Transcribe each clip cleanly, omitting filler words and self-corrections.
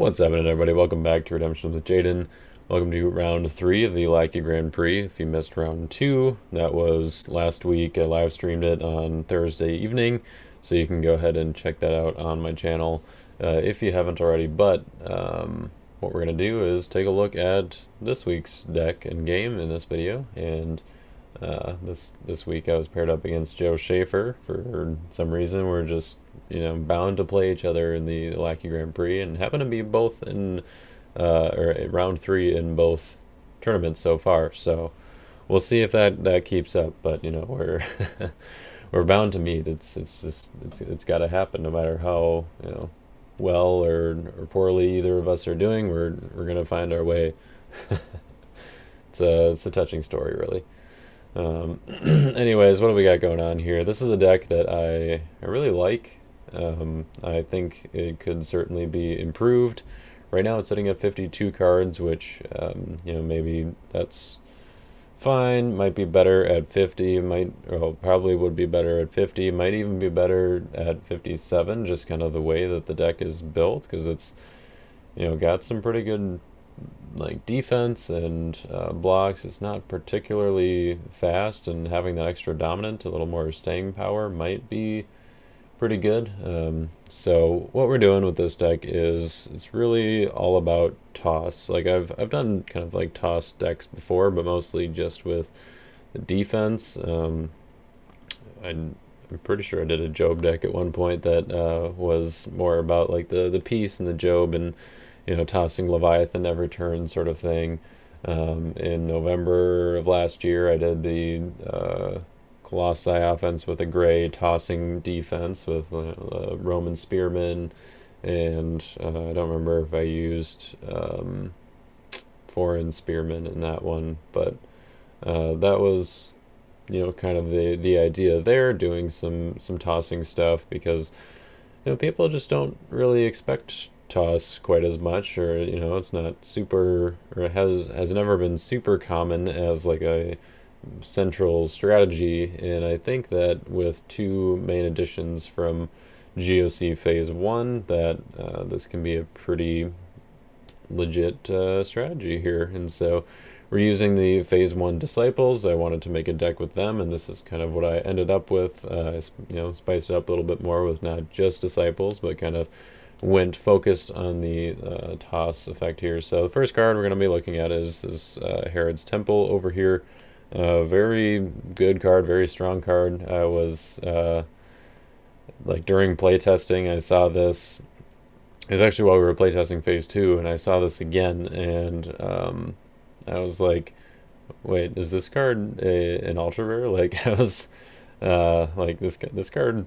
What's happening, everybody? Welcome back to Redemption with Jaden. Welcome to round 3 of the Lackey Grand Prix. If you missed round 2, that was last week. I live streamed it on Thursday evening, so you can go ahead and check that out on my channel if you haven't already. But what we're going to do is take a look at this week's deck and game in this video. And this week I was paired up against Joe Shaefer. For some reason, we're just bound to play each other in the Lackey Grand Prix, and happen to be both in or round 3 in both tournaments so far. So we'll see if that keeps up. But we're we're bound to meet. It's got to happen, no matter how well or poorly either of us are doing. We're gonna find our way. It's a touching story, really. Anyways, what do we got going on here? This is a deck that I really like. I think it could certainly be improved. Right now it's sitting at 52 cards, which maybe that's fine. Might be better at 50. Probably would be better at 50. Might even be better at 57. Just kind of the way that the deck is built, because it's got some pretty good defense and blocks. It's not particularly fast, and having that extra dominant, a little more staying power, might be pretty good. So what we're doing with this deck is it's really all about toss. I've done kind of toss decks before, but mostly just with the defense. I'm pretty sure I did a Job deck at one point that was more about the piece and the Job, and tossing Leviathan every turn sort of thing. In November of last year, I did the Colossi offense with a gray tossing defense with Roman Spearmen, and I don't remember if I used foreign Spearmen in that one, but that was kind of the idea there, doing some tossing stuff, because people just don't really expect toss quite as much, or it's not super, or has never been super common as a central strategy. And I think that with 2 main additions from GOC Phase 1, that this can be a pretty legit strategy here. And so we're using the Phase 1 Disciples. I wanted to make a deck with them, and this is kind of what I ended up with. I spiced it up a little bit more with not just Disciples, but kind of went focused on the toss effect here. So the first card we're going to be looking at is this Herod's Temple over here. Very good card, very strong card. I was during playtesting, I saw this. It was actually while we were playtesting Phase 2, and I saw this again, and I was like, wait, is this card an ultra rare? I was this card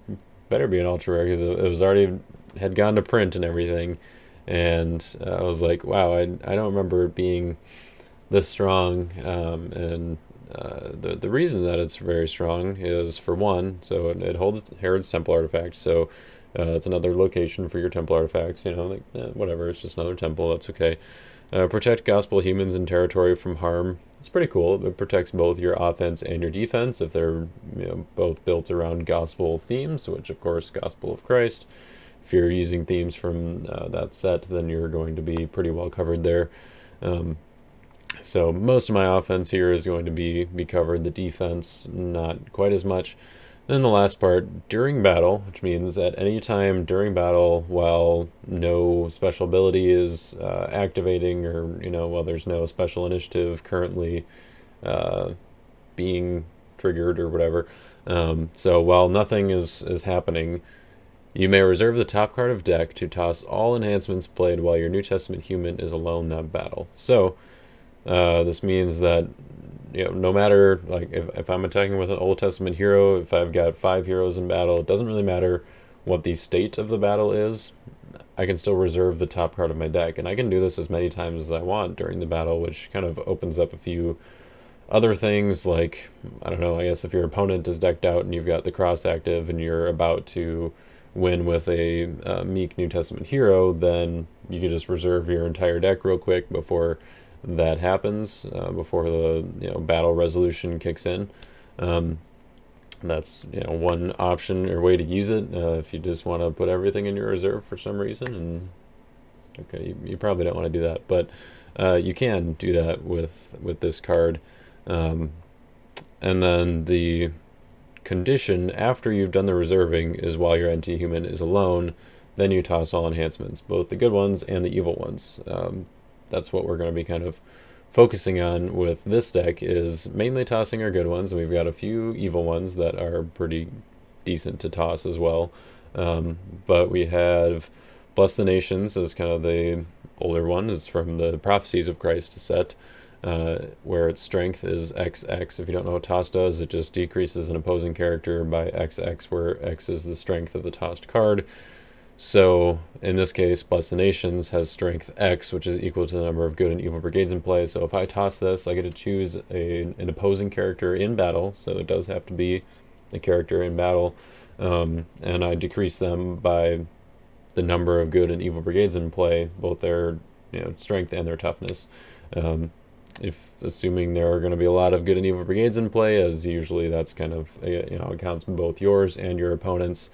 better be an ultra rare, because it was already had gone to print and everything. And I was like, wow, I don't remember it being this strong. And the reason that it's very strong is, for one, so it holds Herod's Temple artifact, so it's another location for your temple artifacts. Whatever, it's just another temple, that's okay. Protect gospel humans and territory from harm. It's pretty cool. It protects both your offense and your defense if they're both built around gospel themes, which of course Gospel of Christ. If you're using themes from that set, then you're going to be pretty well covered there. So most of my offense here is going to be covered. The defense, not quite as much. Then the last part, during battle, which means at any time during battle, while no special ability is activating, or while there's no special initiative currently being triggered or whatever. So while nothing is happening, you may reserve the top card of deck to toss all enhancements played while your New Testament human is alone that battle. So this means that no matter if I'm attacking with an Old Testament hero, if I've got 5 heroes in battle, it doesn't really matter what the state of the battle is. I can still reserve the top card of my deck, and I can do this as many times as I want during the battle, which kind of opens up a few other things. I don't know, I guess if your opponent is decked out and you've got the cross active and you're about to win with a meek New Testament hero, then you can just reserve your entire deck real quick before that happens, before the battle resolution kicks in. That's one option or way to use it if you just want to put everything in your reserve for some reason and Okay, you probably don't want to do that, but you can do that with this card. Um, and then the condition after you've done the reserving is while your anti-human is alone, then you toss all enhancements, both the good ones and the evil ones. That's what we're going to be kind of focusing on with this deck, is mainly tossing our good ones. We've got a few evil ones that are pretty decent to toss as well. But we have Bless the Nations as kind of the older one. It's from the Prophecies of Christ set, where its strength is XX. If you don't know what toss does, it just decreases an opposing character by XX, where X is the strength of the tossed card. So in this case, Bless the Nations has strength X, which is equal to the number of good and evil brigades in play. So if I toss this, I get to choose an opposing character in battle. So it does have to be a character in battle. And I decrease them by the number of good and evil brigades in play, both their strength and their toughness. If assuming there are going to be a lot of good and evil brigades in play, as usually that's kind of it counts both yours and your opponent's.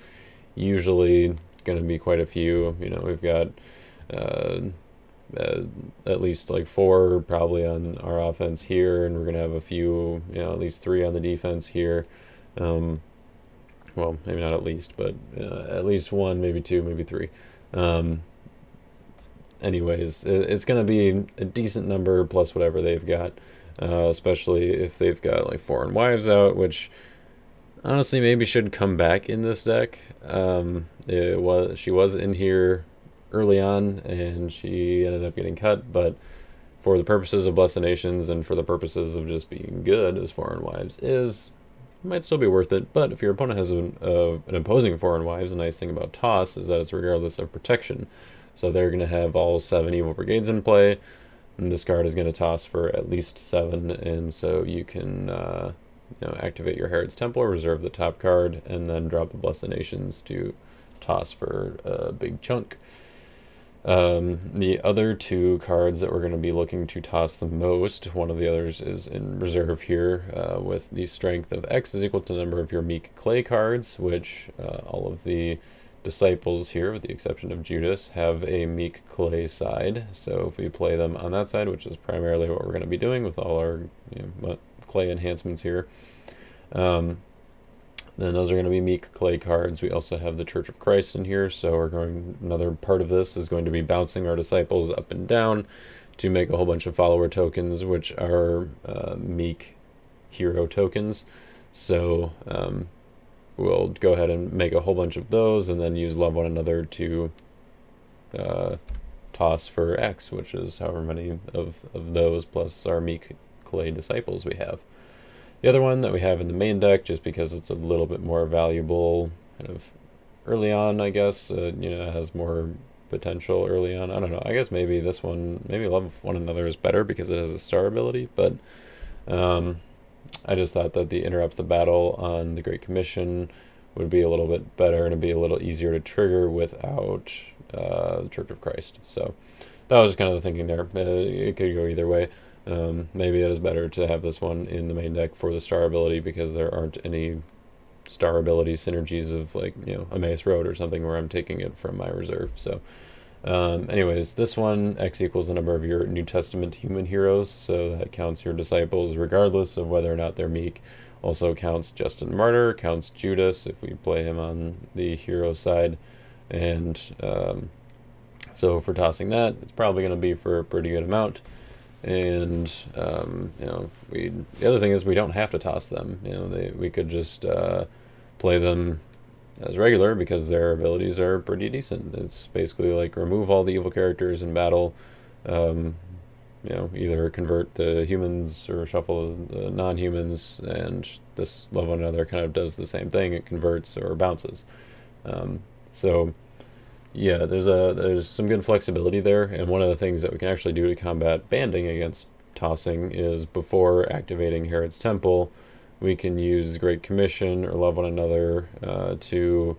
Usually going to be quite a few. We've got at least like 4 probably on our offense here, and we're going to have a few, at least 3 on the defense here. Well, maybe not at least, but at least 1, maybe 2, maybe 3. Anyways, it's going to be a decent number plus whatever they've got, especially if they've got like Foreign Wives out, which honestly maybe should come back in this deck. She was in here early on, and she ended up getting cut, but for the purposes of Bless the Nations and for the purposes of just being good as Foreign Wives is, might still be worth it. But if your opponent has an opposing Foreign Wives, the nice thing about toss is that it's regardless of protection. So they're going to have all 7 evil brigades in play, and this card is going to toss for at least 7, and so you can activate your Herod's Temple, reserve the top card, and then drop the Bless the Nations to toss for a big chunk. The other 2 cards that we're going to be looking to toss the most, one of the others is in reserve here, with the strength of X is equal to the number of your meek clay cards, which all of the disciples here, with the exception of Judas, have a meek clay side. So if we play them on that side, which is primarily what we're going to be doing with all our clay enhancements here, then those are going to be meek clay cards. We also have the Church of Christ in here, so another part of this is going to be bouncing our disciples up and down to make a whole bunch of follower tokens, which are meek hero tokens. So we'll go ahead and make a whole bunch of those, and then use Love One Another to toss for X, which is however many of those, plus our meek clay disciples we have. The other one that we have in the main deck, just because it's a little bit more valuable kind of early on, I guess, has more potential early on. I don't know. I guess maybe this one, maybe Love One Another is better because it has a star ability, but I just thought that the Interrupt the Battle on the Great Commission would be a little bit better, and it'd be a little easier to trigger without the Church of Christ. So that was just kind of the thinking there. It could go either way. Maybe it is better to have this one in the main deck for the star ability, because there aren't any star ability synergies of like Emmaus Road or something where I'm taking it from my reserve. So anyways, this one, X equals the number of your New Testament human heroes, so that counts your disciples regardless of whether or not they're meek. Also counts Justin Martyr, counts Judas if we play him on the hero side, and so for tossing that, it's probably going to be for a pretty good amount. And the other thing is we don't have to toss them. We could just play them as regular, because their abilities are pretty decent. It's basically like remove all the evil characters in battle, either convert the humans or shuffle the non-humans, and this Love One Another kind of does the same thing. It converts or bounces. So yeah, there's some good flexibility there, and one of the things that we can actually do to combat banding against tossing is, before activating Herod's Temple, we can use Great Commission or Love One Another to,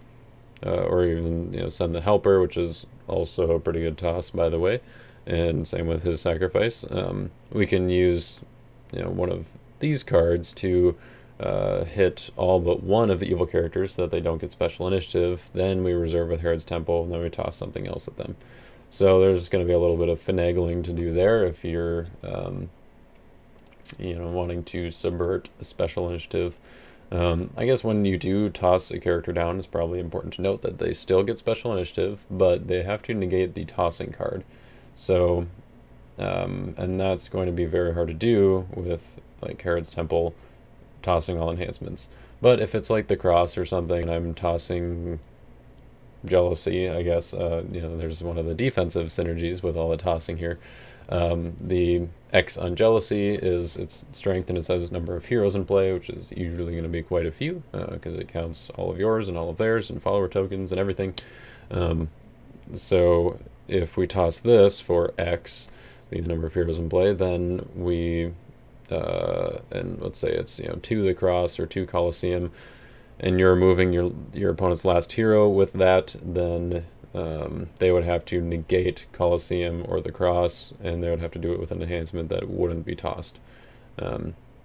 or even send the Helper, which is also a pretty good toss, by the way, and same with his sacrifice. We can use one of these cards to hit all but one of the evil characters so that they don't get special initiative. Then we reserve with Herod's Temple, and then we toss something else at them. So there's going to be a little bit of finagling to do there if you're, wanting to subvert a special initiative. I guess when you do toss a character down, it's probably important to note that they still get special initiative, but they have to negate the tossing card. So, and that's going to be very hard to do with like Herod's Temple tossing all enhancements. But if it's like the cross or something, and I'm tossing jealousy, I guess, there's one of the defensive synergies with all the tossing here. The X on jealousy is its strength, and it says its number of heroes in play, which is usually going to be quite a few, because it counts all of yours and all of theirs and follower tokens and everything. So if we toss this for X, the number of heroes in play, then we, and let's say it's 2 the cross or 2 Colosseum, and you're moving your opponent's last hero with that, then they would have to negate Colosseum or the cross, and they would have to do it with an enhancement that wouldn't be tossed.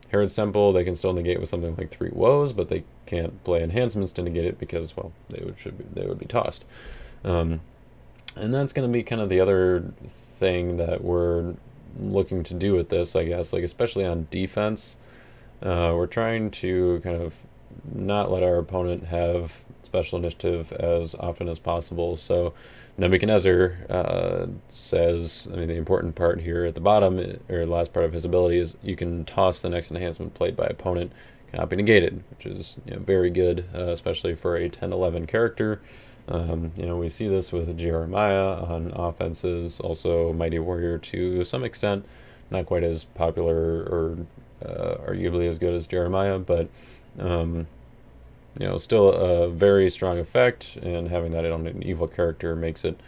Herod's Temple, they can still negate with something like 3 woes, but they can't play enhancements to negate it because, well, they would be tossed. And that's going to be kind of the other thing that we're looking to do with this, I guess, like especially on defense. We're trying to kind of not let our opponent have special initiative as often as possible. So Nebuchadnezzar says, the important part here at the bottom, or last part of his ability, is you can toss the next enhancement played by opponent, cannot be negated, which is very good, especially for a 10-11 character. We see this with Jeremiah on offenses, also Mighty Warrior to some extent, not quite as popular or arguably as good as Jeremiah, but still a very strong effect, and having that on an evil character makes it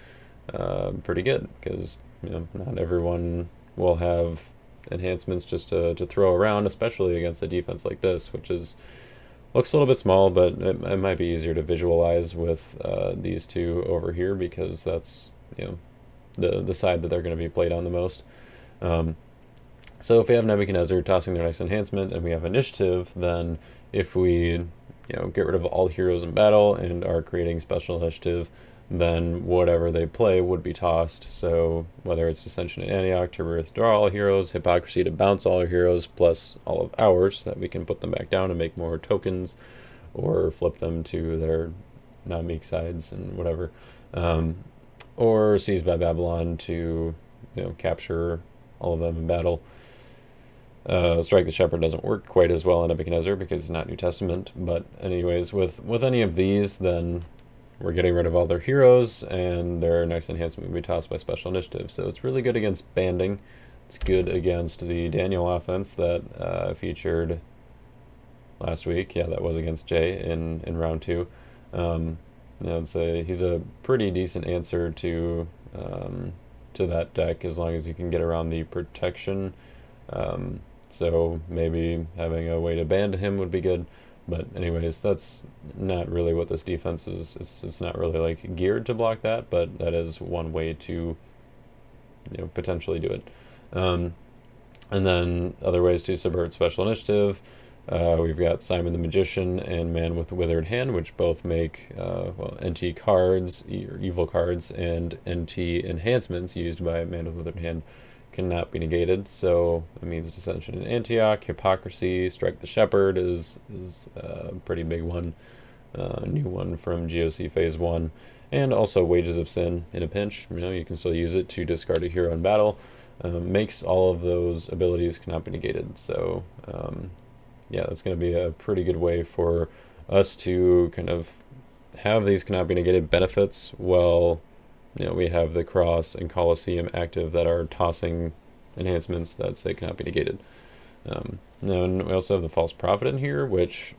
pretty good, because not everyone will have enhancements just to throw around, especially against a defense like this, which looks a little bit small, but it might be easier to visualize with these two over here, because that's the side that they're going to be played on the most. So if we have Nebuchadnezzar tossing their next enhancement and we have initiative, then if we get rid of all heroes in battle and are creating special initiative, then whatever they play would be tossed. So whether it's Dissension at Antioch to withdraw all heroes, Hypocrisy to bounce all heroes plus all of ours, that we can put them back down and make more tokens, or flip them to their non-meek sides and whatever, or Seized by Babylon to capture all of them in battle. Strike the Shepherd doesn't work quite as well in Nebuchadnezzar because it's not New Testament, but anyways, with any of these, then we're getting rid of all their heroes, and their next enhancement will be tossed by special initiative. So it's really good against banding. It's good against the Daniel offense that featured last week. Yeah, that was against Jay in round 2. He's a pretty decent answer to that deck, as long as you can get around the protection. So maybe having a way to ban him would be good. But anyways, that's not really what this defense is. It's not really like geared to block that, but that is one way to potentially do it. And then other ways to subvert special initiative. We've got Simon the Magician and Man with Withered Hand, which both make NT cards, or evil cards, and NT enhancements used by Man with Withered Hand cannot be negated. So it means Dissension in Antioch, Hypocrisy, Strike the Shepherd is a pretty big one, new one from GOC Phase 1, and also Wages of Sin in a pinch. You can still use it to discard a hero in battle. Makes all of those abilities cannot be negated. So yeah, that's going to be a pretty good way for us to kind of have these cannot be negated benefits while we have the Cross and Colosseum active that are tossing enhancements that say cannot be negated. And we also have the False Prophet in here, which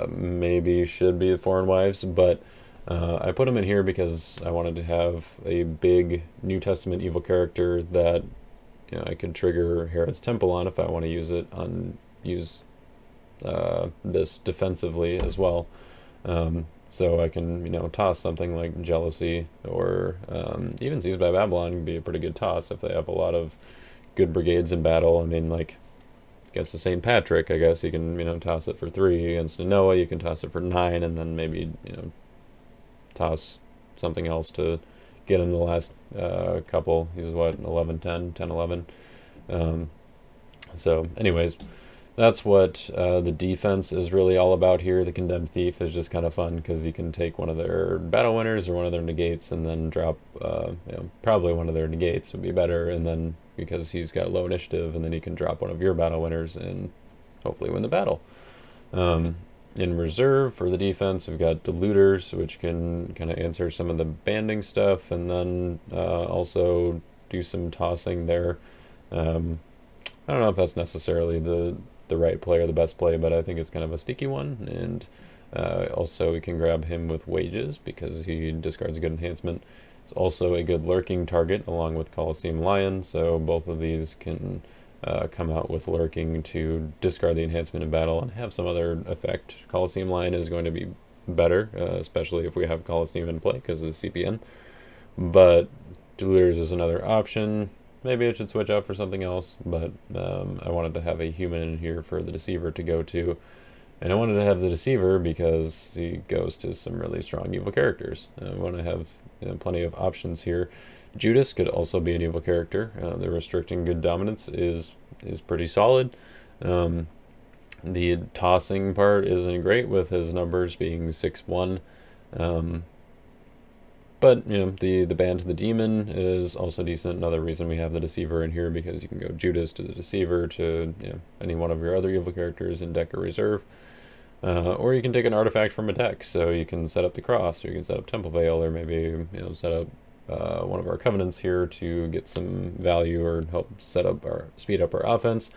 maybe should be the Foreign Wives, but I put them in here because I wanted to have a big New Testament evil character that I could trigger Herod's Temple on if I want to use this defensively as well. So I can, toss something like Jealousy, or even Seized by Babylon can be a pretty good toss if they have a lot of good brigades in battle. Like against the St. Patrick, I guess you can, toss it for 3. Against Noah, you can toss it for 9, and then maybe, toss something else to get him the last couple. He's what, 11, 10, 10, 11. So anyways, that's what the defense is really all about here. The Condemned Thief is just kind of fun because you can take one of their battle winners or one of their negates and then drop, probably one of their negates would be better, and then because he's got low initiative, and then you can drop one of your battle winners and hopefully win the battle. In reserve for the defense, we've got Diluters, which can kind of answer some of the banding stuff, and then also do some tossing there. I don't know if that's necessarily the right play or the best play, but I think it's kind of a sneaky one. And also we can grab him with Wages because he discards a good enhancement. It's also a good lurking target along with Colosseum Lion, so both of these can come out with lurking to discard the enhancement in battle and have some other effect. Colosseum Lion is going to be better, especially if we have Colosseum in play because it's CPN. But Diluters is another option. Maybe it should switch out for something else, but I wanted to have a human in here for the Deceiver to go to. And I wanted to have the Deceiver because he goes to some really strong evil characters. I want to have plenty of options here. Judas could also be an evil character. The restricting good dominance is pretty solid. The tossing part isn't great with his numbers being 6-1. But, the Band to the Demon is also decent. Another reason we have the Deceiver in here, because you can go Judas to the Deceiver to any one of your other evil characters in deck or reserve. Or you can take an artifact from a deck, so you can set up the Cross, or you can set up Temple Veil, or maybe set up one of our Covenants here to get some value or help speed up our offense,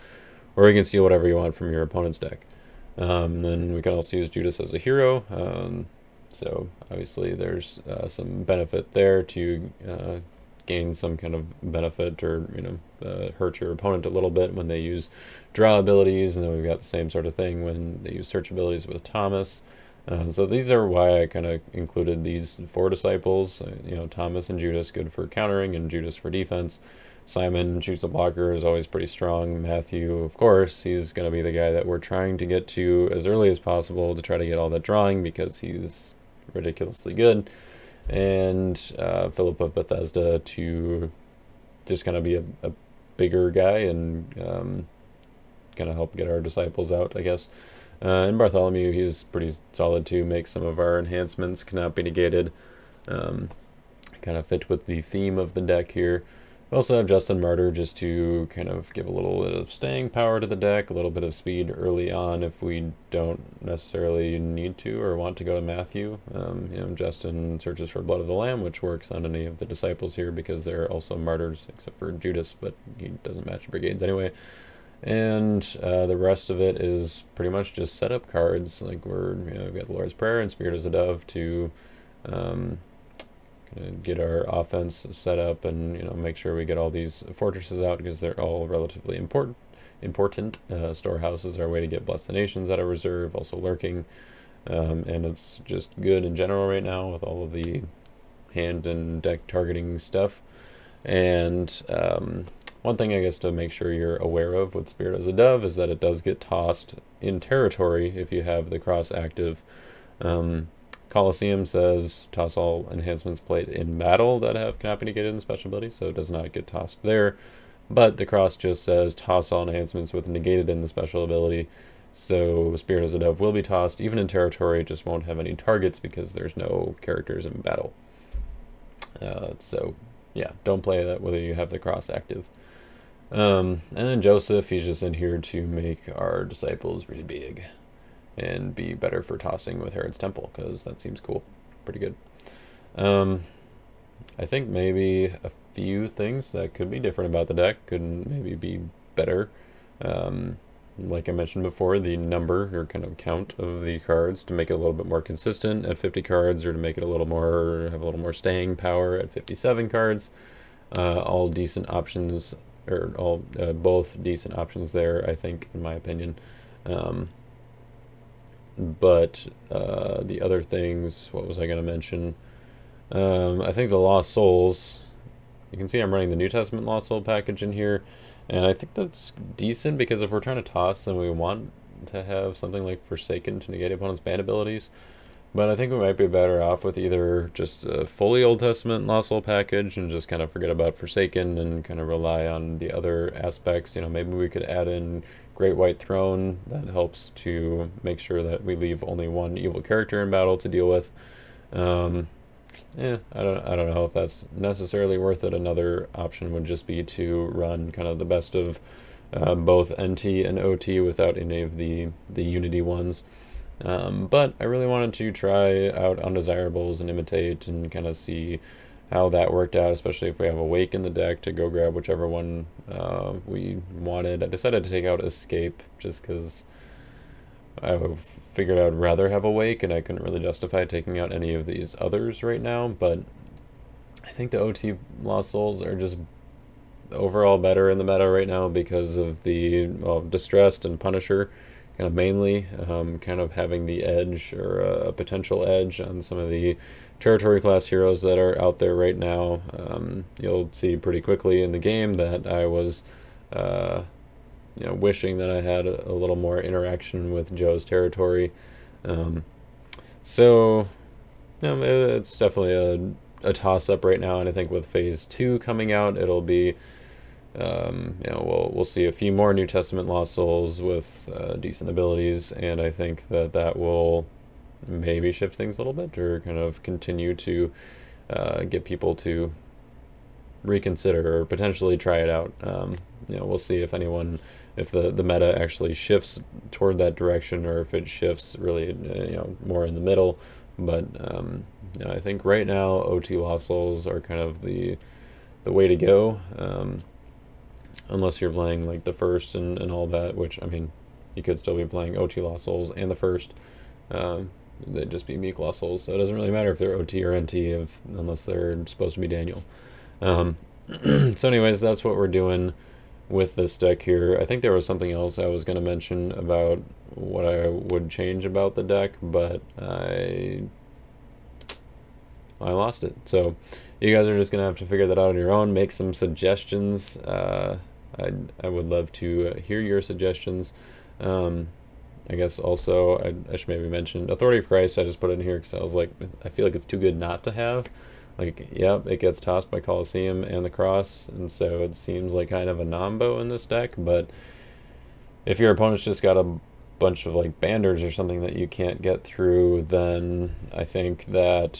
or you can steal whatever you want from your opponent's deck. Then we can also use Judas as a hero, so obviously there's some benefit there to gain some kind of benefit, or hurt your opponent a little bit when they use draw abilities, and then we've got the same sort of thing when they use search abilities with Thomas. So these are why I kind of included these 4 disciples. Thomas and Judas good for countering, and Judas for defense. Simon, shoots a blocker, is always pretty strong. Matthew, of course, he's going to be the guy that we're trying to get to as early as possible to try to get all that drawing because he's ridiculously good. And Philip of Bethesda to just kind of be a bigger guy and kind of help get our disciples out, I guess. And Bartholomew, he's pretty solid too. Makes some of our enhancements cannot be negated. Kind of fit with the theme of the deck here. We also have Justin Martyr just to kind of give a little bit of staying power to the deck, a little bit of speed early on if we don't necessarily need to or want to go to Matthew. Justin searches for Blood of the Lamb, which works on any of the disciples here because they're also martyrs, except for Judas, but he doesn't match brigades anyway. And the rest of it is pretty much just setup cards. Like we've got the Lord's Prayer and Spirit as a Dove to get our offense set up and make sure we get all these fortresses out because they're all relatively important. Storehouses are a way to get Bless the Nations out of reserve, also lurking, and it's just good in general right now with all of the hand and deck targeting stuff. And one thing I guess to make sure you're aware of with Spirit as a Dove is that it does get tossed in territory if you have the cross active. Colosseum says toss all enhancements played in battle that cannot be negated in special ability, so it does not get tossed there. But the cross just says toss all enhancements with negated in the special ability, so Spirit as a Dove will be tossed even in territory. It just won't have any targets because there's no characters in battle. So yeah, don't play that whether you have the cross active. And then Joseph, he's just in here to make our disciples really big and be better for tossing with Herod's Temple, because that seems cool. Pretty good. I think maybe a few things that could be different about the deck could maybe be better. Like I mentioned before, the number or kind of count of the cards to make it a little bit more consistent at 50 cards, or to make it have a little more staying power at 57 cards. All decent options, or both decent options there, I think, in my opinion. But the other things, what was I going to mention? I think the Lost Souls, you can see I'm running the New Testament Lost Soul package in here, and I think that's decent because if we're trying to toss, then we want to have something like Forsaken to negate opponent's band abilities. But I think we might be better off with either just a fully Old Testament Lost Soul package and just kind of forget about Forsaken and kind of rely on the other aspects. You know, maybe we could add in Great White Throne that helps to make sure that we leave only one evil character in battle to deal with. Um, I don't know if that's necessarily worth it. Another option would just be to run kind of the best of both NT and OT without any of the Unity ones. But I really wanted to try out Undesirables and Imitate and kind of see how that worked out, especially if we have a Wake in the deck to go grab whichever one we wanted. I decided to take out Escape just because I figured I'd rather have a Wake, and I couldn't really justify taking out any of these others right now. But I think the OT Lost Souls are just overall better in the meta right now because of the Distressed and Punisher, kind of mainly, kind of having the edge or a potential edge on some of the territory class heroes that are out there right now. You'll see pretty quickly in the game that I was wishing that I had a little more interaction with Joe's territory. Um, so, it's definitely a toss up right now, and I think with Phase 2 coming out, it'll be we'll see a few more New Testament Lost Souls with decent abilities, and I think that will maybe shift things a little bit or kind of continue to get people to reconsider or potentially try it out. We'll see if the meta actually shifts toward that direction or if it shifts really more in the middle. But I think right now OT Lost Souls are kind of the way to go. Unless you're playing like the first and all that, which I mean, you could still be playing OT Lost Souls and the first. They'd just be Meek Lost Souls, so it doesn't really matter if they're OT or NT unless they're supposed to be Daniel. So anyways, that's what we're doing with this deck here. I think there was something else I was going to mention about what I would change about the deck, but I lost it. So you guys are just going to have to figure that out on your own, make some suggestions. I would love to hear your suggestions. I guess also I should maybe mention Authority of Christ. I just put it in here because I was like, I feel like it's too good not to have. Like, yep, it gets tossed by Colosseum and the Cross, and so it seems like kind of a nombo in this deck. But if your opponent's just got a bunch of like banders or something that you can't get through, then I think that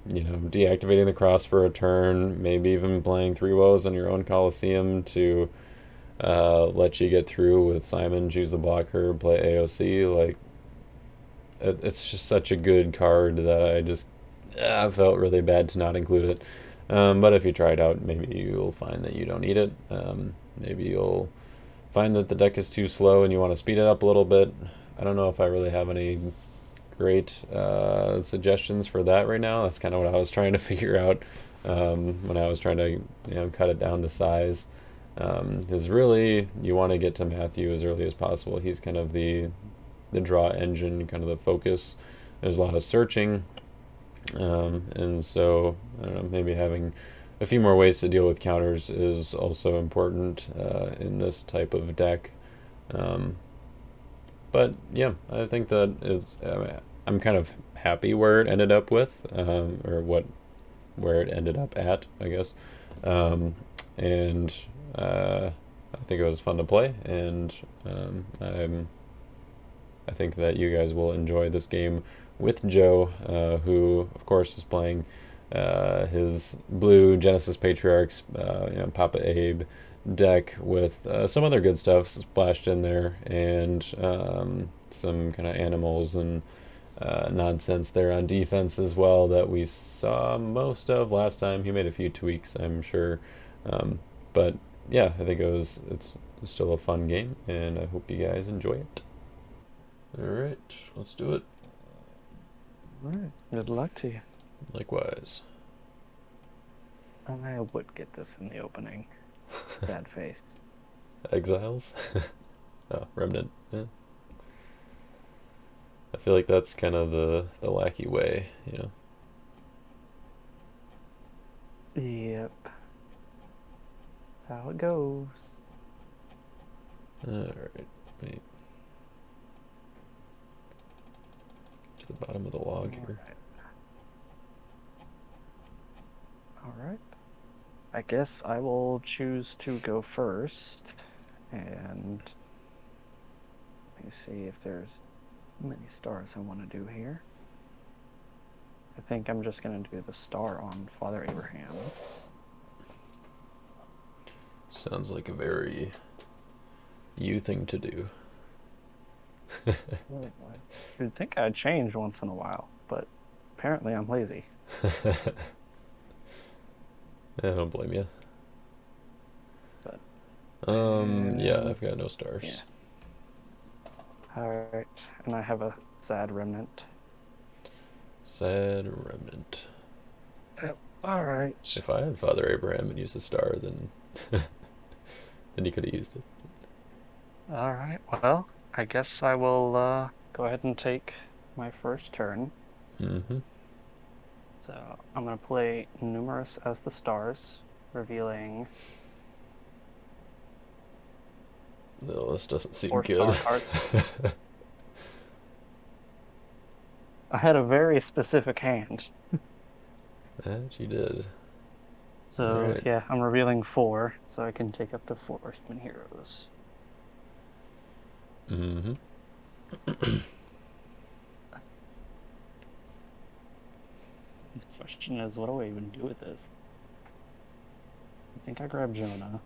deactivating the Cross for a turn, maybe even playing 3 woes on your own Colosseum to let you get through with Simon, choose the blocker, play AOC. Like, it's just such a good card that I felt really bad to not include it. But if you try it out, maybe you'll find that you don't need it. Maybe you'll find that the deck is too slow and you want to speed it up a little bit. I don't know if I really have any great suggestions for that right now. That's kind of what I was trying to figure out when I was trying to cut it down to size. Is really you want to get to Matthew as early as possible. He's kind of the draw engine, kind of the focus. There's a lot of searching, and so I don't know, maybe having a few more ways to deal with counters is also important in this type of deck. But yeah, I think that is. I'm kind of happy where it ended up with, where it ended up at, I guess. And I think it was fun to play, and I think that you guys will enjoy this game with Joe, who of course is playing his blue Genesis Patriarchs, Papa Abe deck with some other good stuff splashed in there, and some kind of animals and nonsense there on defense as well that we saw most of last time. He made a few tweaks, I'm sure, but yeah, I think it's still a fun game, and I hope you guys enjoy it. All right, let's do it. All right, good luck to you. Likewise. I would get this in the opening. Sad face. Exiles? Oh, Remnant. Yeah. I feel like that's kind of the Lackey way, Yep. That's how it goes. Alright, wait. to the bottom of the log here. All right. I guess I will choose to go first, and let me see if there's many stars I want to do here. I think I'm just going to do the star on Father Abraham. Sounds like a very you thing to do. You'd think I'd change once in a while, but apparently I'm lazy. I don't blame you. But yeah, I've got no stars. Yeah. All right, and I have a sad remnant. Sad remnant. All right. If I had Father Abraham and used a star, then then you could have used it. All right. Well, I guess I will go ahead and take my first turn. Mm-hmm. So I'm going to play numerous as the stars, revealing No, this doesn't seem 4 good. star cards. I had a very specific hand. That you did. So Alright. yeah, I'm revealing 4, so I can take up to 4 human heroes. Mm-hmm. The question is, what do I even do with this? I think I grab Jonah.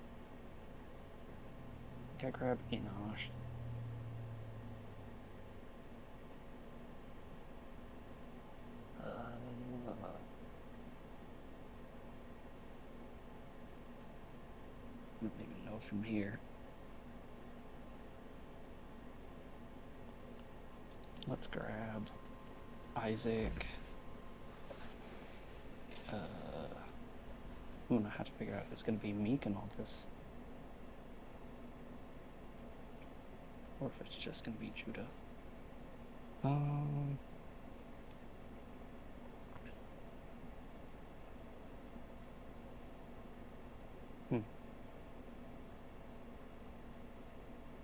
I think I grab Enosh. I don't even know from here. Let's grab Isaac. I'm gonna have to figure out if it's gonna be Meek and all this, or if it's just gonna be Judah.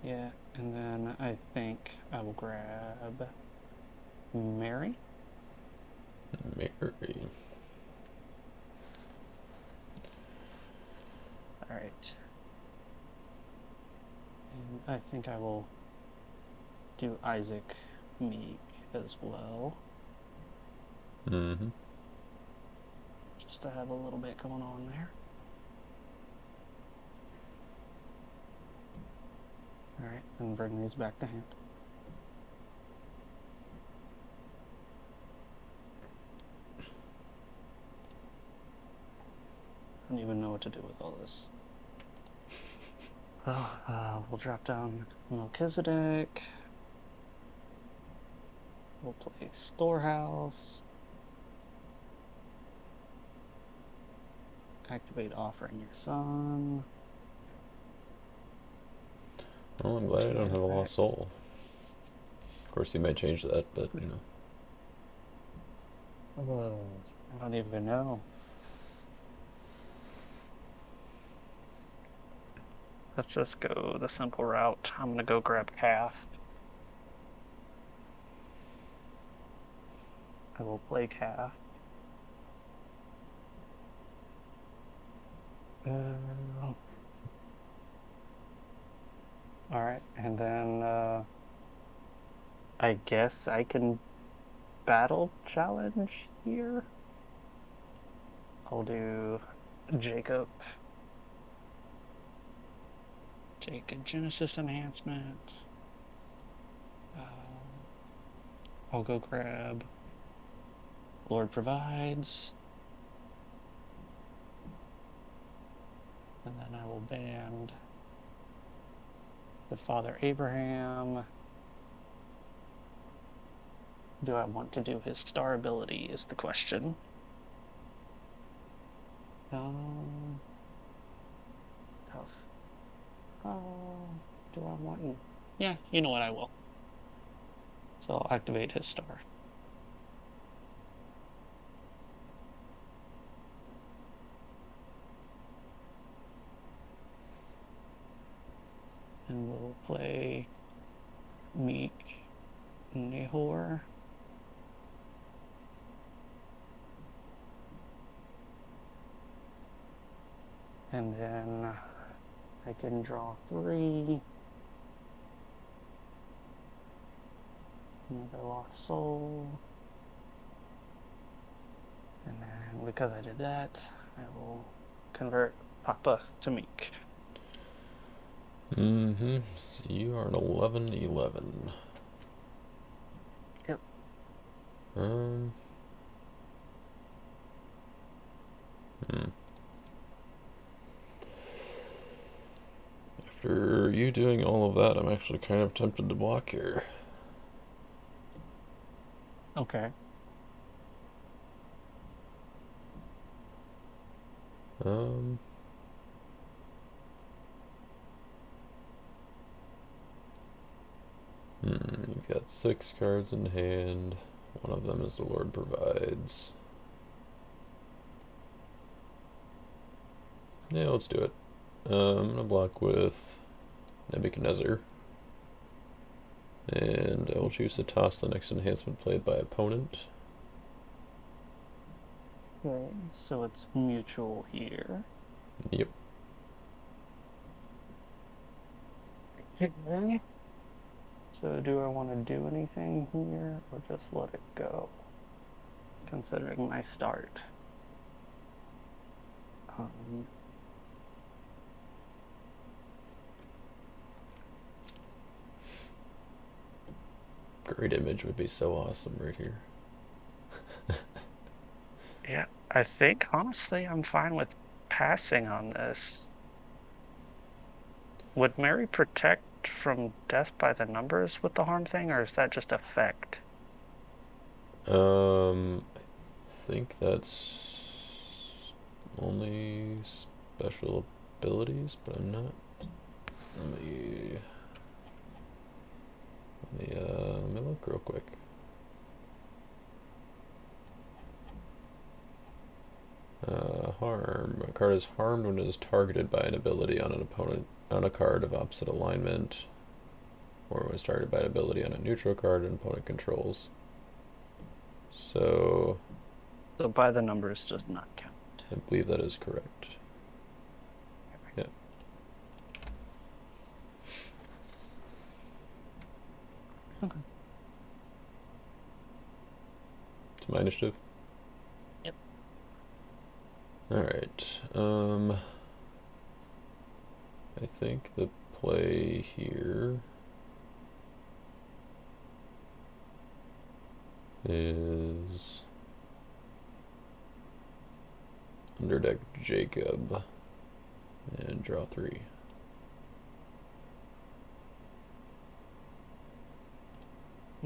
Yeah, and then I think I will grab Mary. Mary. All right. And I think I will do Isaac Meek as well. Mm-hmm. Just to have a little bit going on there. All right, and bring these back to hand. I don't even know what to do with all this. We'll drop down Melchizedek. We'll play Storehouse. Activate Offering Your Son. Well, I'm glad I don't have a lost soul. Of course, you might change that, but you know. I don't even know. Let's just go the simple route. I'm gonna go grab Calf. I will play Calf. All right, and then I guess I can battle challenge here. I'll do Jacob. Take a Genesis enhancement. I'll go grab Lord Provides. And then I will band the Father Abraham. Do I want to do his star ability is the question. Tough. Do I want you? Yeah, you know what, I will. So I'll activate his star. And we'll play Meek Nahor. And then I can draw 3. Another lost soul. And then because I did that, I will convert Papa to Meek. Mm-hmm. So you are an 11-11. Yep. Um. Hmm. After you doing all of that, I'm actually kind of tempted to block here. Okay. Um. You've got 6 cards in hand. One of them is the Lord Provides. Yeah, let's do it. I'm gonna block with Nebuchadnezzar. And I will choose to toss the next enhancement played by opponent. Okay, so it's mutual here. Yep. Okay. So do I want to do anything here or just let it go? Considering my start. Um, Great image would be so awesome right here. yeah, I think honestly I'm fine with passing on this. Would Mary protect from death by the numbers with the harm thing, or is that just effect? I think that's only special abilities, but I'm not. Let me look real quick. Harm. A card is harmed when it is targeted by an ability on an opponent on a card of opposite alignment, or when it's targeted by an ability on a neutral card an opponent controls. So So by the numbers does not count. I believe that is correct. Yeah. Okay. It's my initiative. Yep. Alright. I think the play here is underdeck Jacob and draw 3.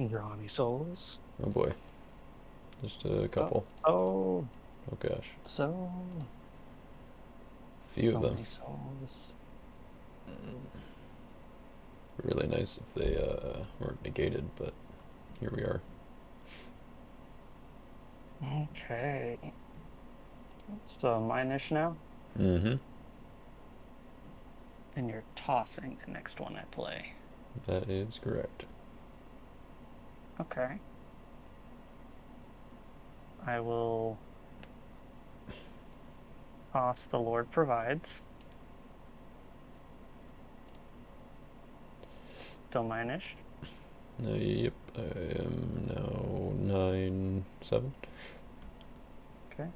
Draw any souls? Oh boy. Just a Oh, couple. oh, Oh gosh. so Few of so them. many souls. Really nice if they weren't negated, but here we are. Okay. So mine-ish now, Mm-hmm. and you're tossing the next one I play. That is correct. Okay. I will toss the Lord Provides. Still mine-ish. Yep, I am now 9-7. Okay.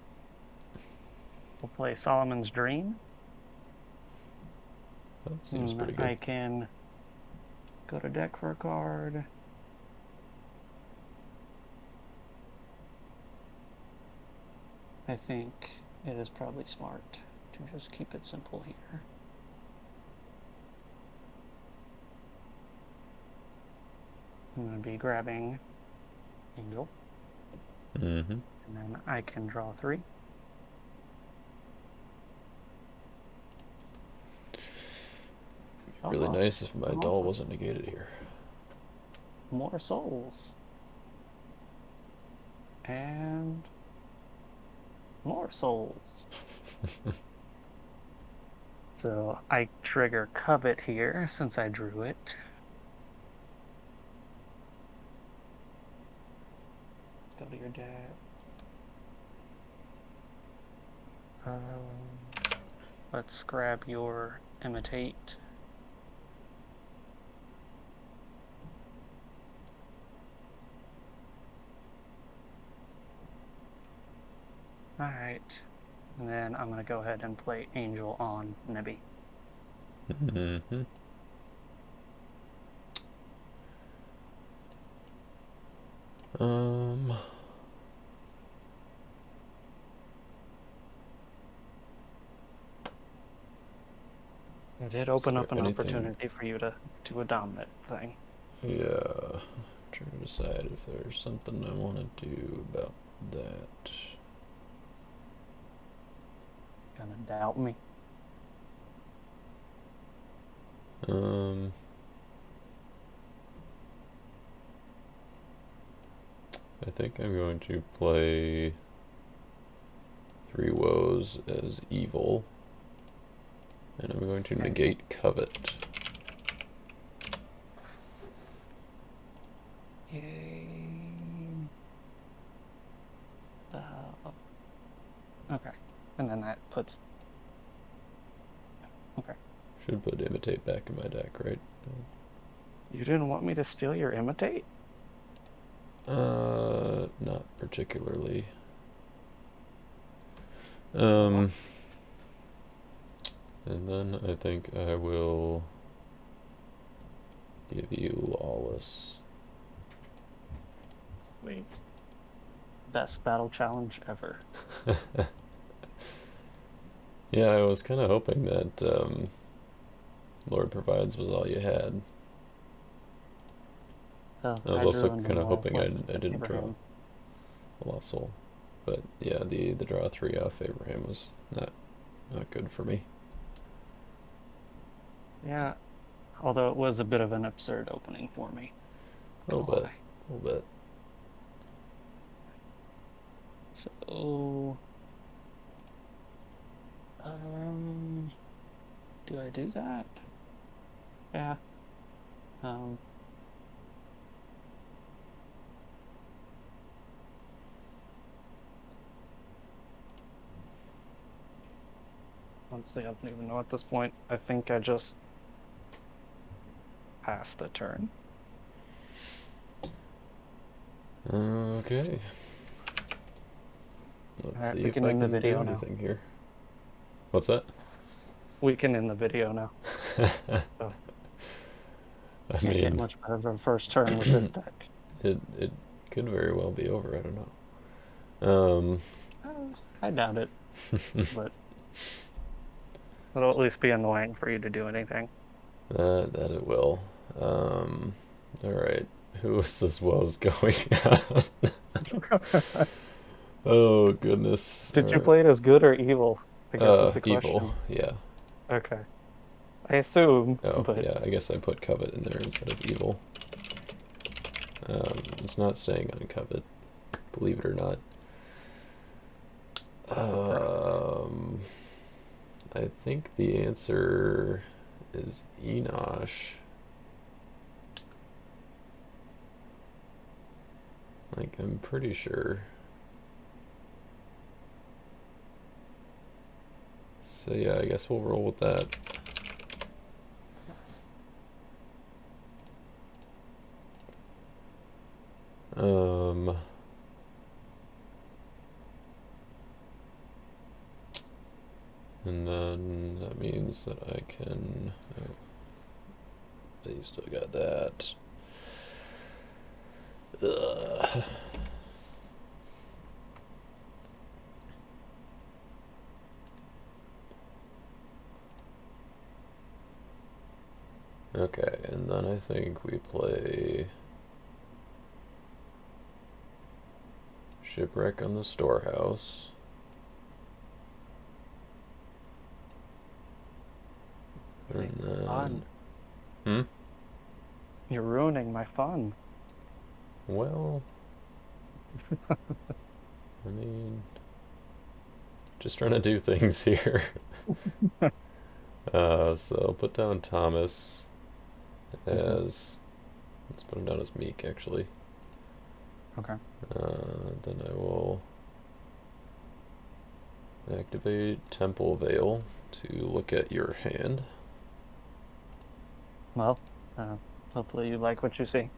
We'll play Solomon's Dream. That seems And pretty good. I can go to deck for a card. I think it is probably smart to just keep it simple here. I'm going to be grabbing Angel, Mm-hmm. and then I can draw 3. Really Oh, nice if my doll awesome. wasn't negated here. More souls. And more souls. So I trigger Covet here since I drew it. Let's go to your deck. Um, let's grab your imitate. Alright. And then I'm going to go ahead and play Angel on Nebby. Mm-hmm. It did Is open there up an anything? opportunity for you to do a dominant thing. Yeah. I'm trying to decide if there's something I want to do about that. Gonna doubt me. I think I'm going to play 3 woes as evil, and I'm going to negate covet. Yay. Okay. And then that puts... Okay. Should put imitate back in my deck, right? You didn't want me to steal your imitate? Not particularly. Oh. And then I think I will give you Lawless. Wait. Best battle challenge ever. Yeah, I was kind of hoping that Lord Provides was all you had. I was I also drew into kind of more hoping I with didn't draw Abraham. a Lost Soul. But yeah, the draw 3 off Abraham was not good for me. Yeah, although it was a bit of an absurd opening for me. A little bit. A little bit. So, do I do that? Yeah. Honestly, I don't even know at this point. I think I just pass the turn. Okay. Let's All right, see we if can I end the can do video now. anything here. What's that? We can end the video now. Oh, I can't get mean, much better of a first turn with this deck. it could very well be over. I don't know. I doubt it, but it'll at least be annoying for you to do anything. That it will. All right. Who is this woes going on? Oh goodness. All Did you right. play it as good or evil? I guess is the Evil. question. Yeah. Okay. I assume, Oh but yeah. I guess I put covet in there instead of evil. It's not staying on covet, believe it or not. I think the answer is Enosh. Like, I'm pretty sure. So yeah, I guess we'll roll with that. And then that means that I can. Oh, you still got that. Ugh. Okay, and then I think we play Shipwreck on the Storehouse. And then. fun. Hmm? You're ruining my fun. Well. I mean. Just trying to do things here. So I'll put down Thomas as. Let's put him down as Meek, actually. Okay. Then I will Activate Temple Veil to look at your hand. Well, hopefully you like what you see.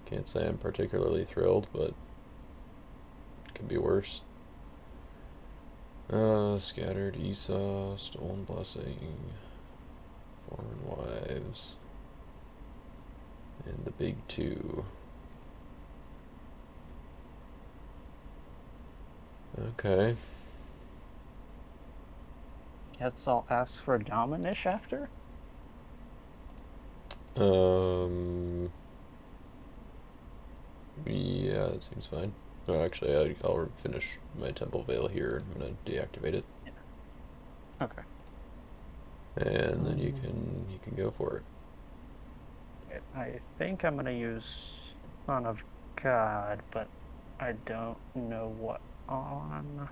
Can't say I'm particularly thrilled, but it could be worse. Scattered Esau, Stolen Blessing, Foreign Wives, and the big two. Okay. Guess I'll ask for Dominish after. Um. Yeah, that seems fine. Oh, actually, I'll finish my Temple Veil here. I'm gonna deactivate it, Yeah. Okay. and then you can go for it. I think I'm gonna use Son of God, but I don't know what on.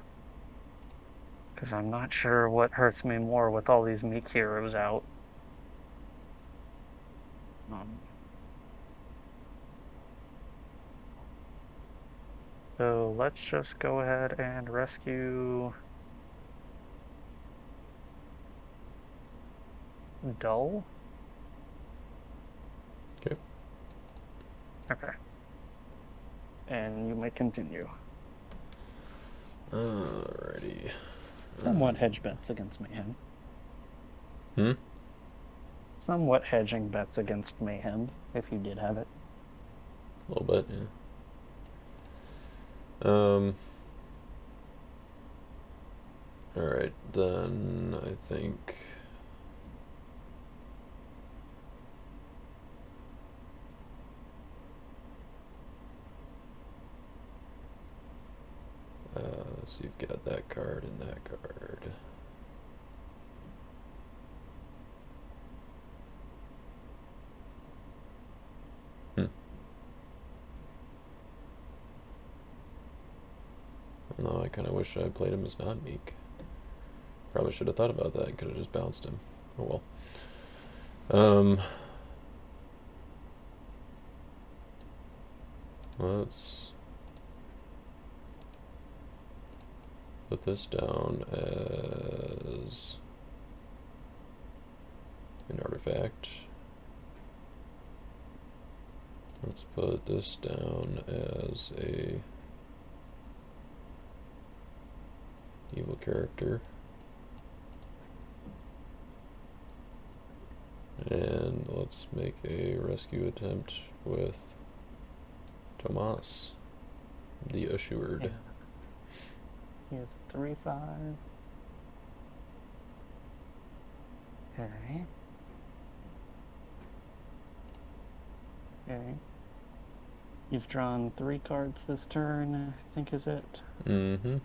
Because I'm not sure what hurts me more with all these meek heroes out. Um, so let's just go ahead and rescue Dull. Okay. Okay. And you may continue. Alrighty. Somewhat hedge bets against Mayhem. Hmm. Somewhat hedging bets against Mayhem, if you did have it. A little bit, yeah. Um. Alright, then I think. So you've got that card and that card. Hmm. No, I kind of wish I played him as not meek. Probably should have thought about that and could have just bounced him. Oh well. Let's put this down as an artifact. Let's put this down as a evil character. And let's make a rescue attempt with Tomas, the Assured. Yeah. He has a 3/5. Okay. Okay. You've drawn 3 cards this turn, I think is it? Mm-hmm.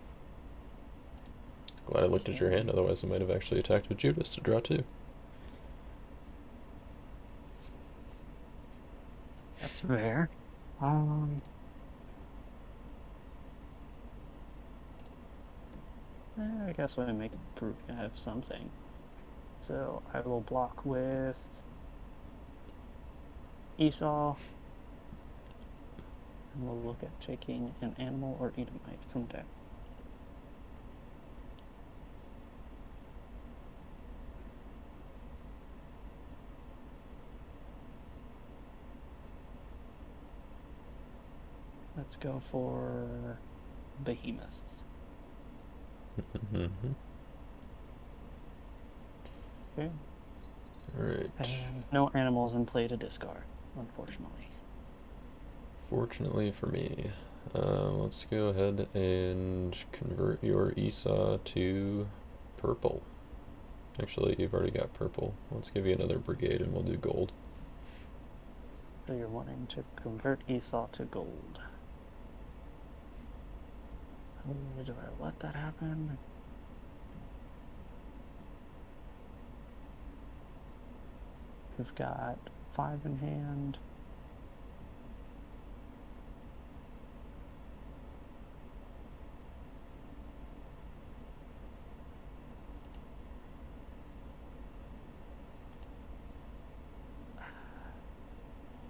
Glad I looked at your hand, Okay. otherwise I might have actually attacked with Judas to draw 2. That's rare. Um, I guess we make proof I have something. So I will block with Esau, and we'll look at taking an animal or Edomite from deck. Let's go for Behemoth. Mm-hmm. Okay. Alright. And no animals in play to discard, unfortunately. Fortunately for me, let's go ahead and convert your Esau to purple. Actually, you've already got purple. Let's give you another brigade and we'll do gold. So you're wanting to convert Esau to gold. Oh, do I let that happen? We've got 5 in hand.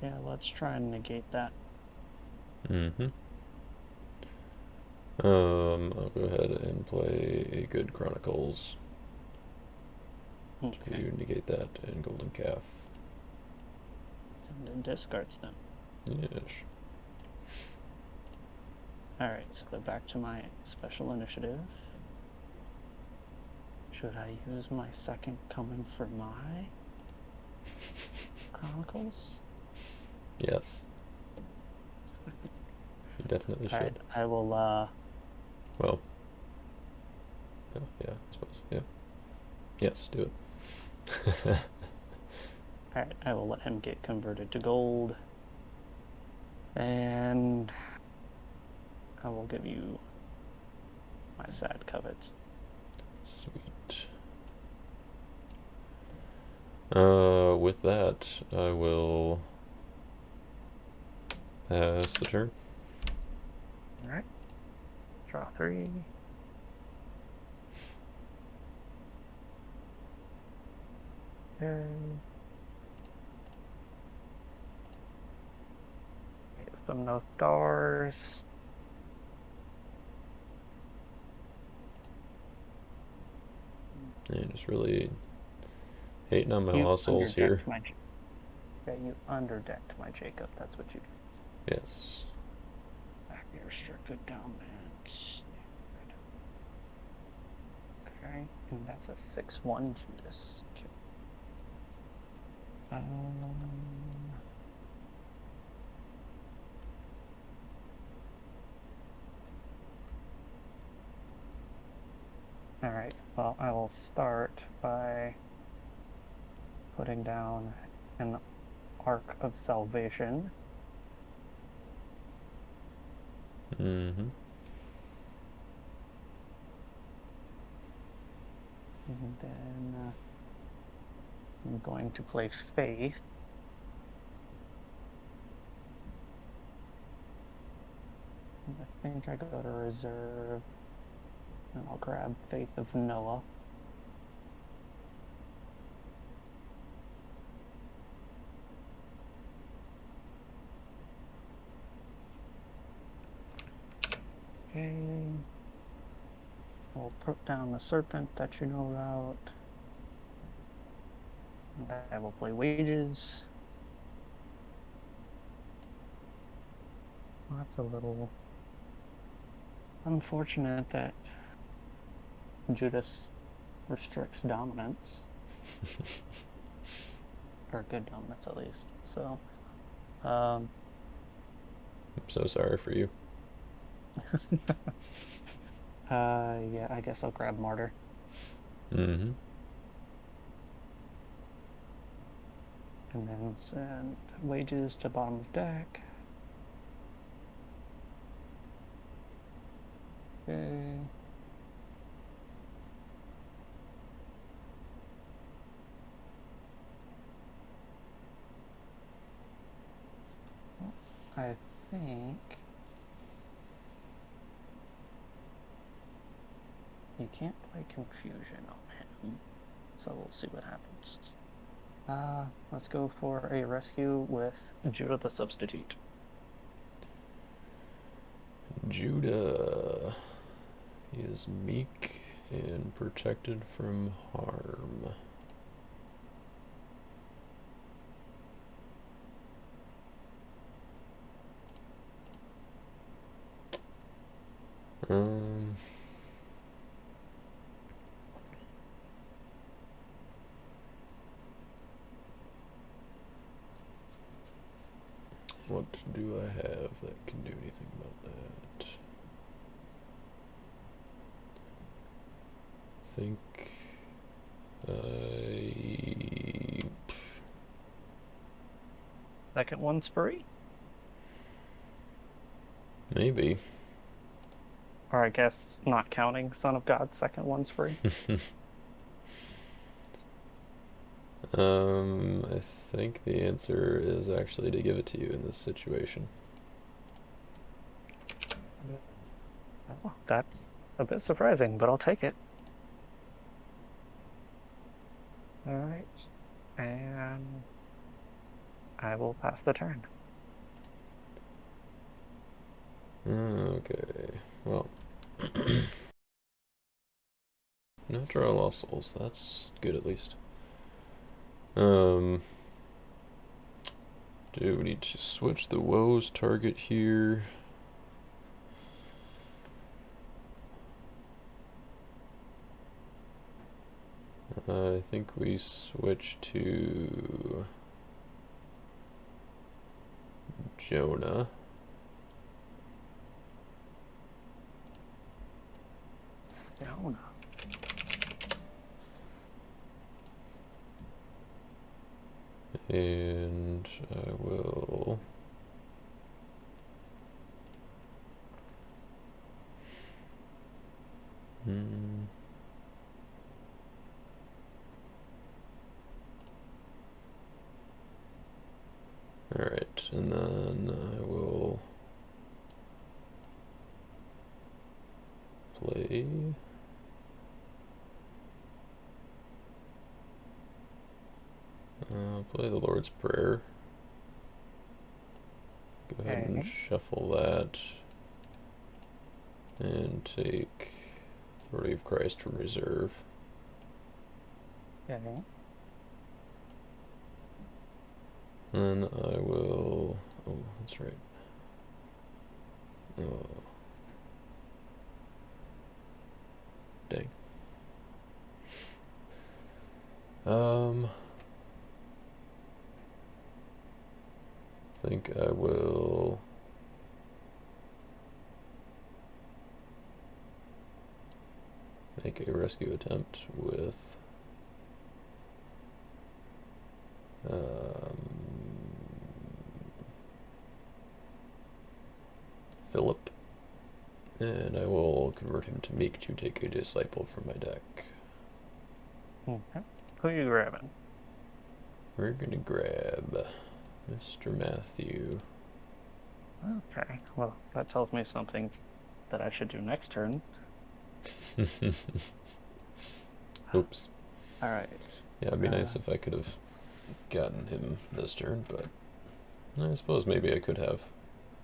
Yeah, let's try and negate that. Mm-hmm. I'll go ahead and play a good Chronicles Okay. to negate that and Golden Calf. And then discards them. Yes. Alright, so back to my special initiative. Should I use my second coming for my Chronicles? Yes. You definitely Alright, should. I will, Well, oh, yeah, I suppose. Yeah. Yes, do it. alright, I will let him get converted to gold. And I will give you my sad covet. Sweet. With that, I will pass the turn. Alright, draw 3. Okay. Get some no stars. And just really hating on my You lost souls here. underdecked my yeah, you underdecked my Jacob. That's what you did. Yes. Back your restricted dominance. Okay, and that's a 6-1 Judas. Okay. All right. Well, I will start by putting down an Ark of Salvation. Mm-hmm. And then I'm going to play Faith. And I think I go to reserve, and I'll grab Faith of Noah. Okay. We'll put down the Serpent that you know about. And I will play Wages. Well, that's a little unfortunate that Judas restricts dominance, or good dominance at least. So, I'm so sorry for you. yeah, I guess I'll grab Martyr. Mm-hmm. And then send Wages to bottom of deck. Okay. Well, I think you can't play Confusion on him, so we'll see what happens. Let's go for a rescue with Judah the Substitute. Judah. He is meek and protected from harm. Um, what do I have that can do anything about that? I think I Second one's free, maybe. or I guess not counting Son of God, second one's free. I think the answer is actually to give it to you in this situation. Oh, that's a bit surprising, but I'll take it. All right, and I will pass the turn. Okay, well, no draw lost souls. That's good at least. Um, do we need to switch the woes target here? I think we switch to Jonah. Jonah. And I will. Hmm. Alright, and then I will play. Play the Lord's Prayer. Go ahead and Okay. shuffle that. And take Authority of Christ from reserve. Okay. Then I will. Oh, that's right. Oh, dang. I think I will make a rescue attempt with Philip, and I will convert him to Meek to take a disciple from my deck. Okay. Who are you grabbing? We're gonna grab Mr. Matthew. Okay. Well, that tells me something that I should do next turn. Oops. All right. Yeah, it'd be nice if I could have gotten him this turn, but I suppose maybe I could have.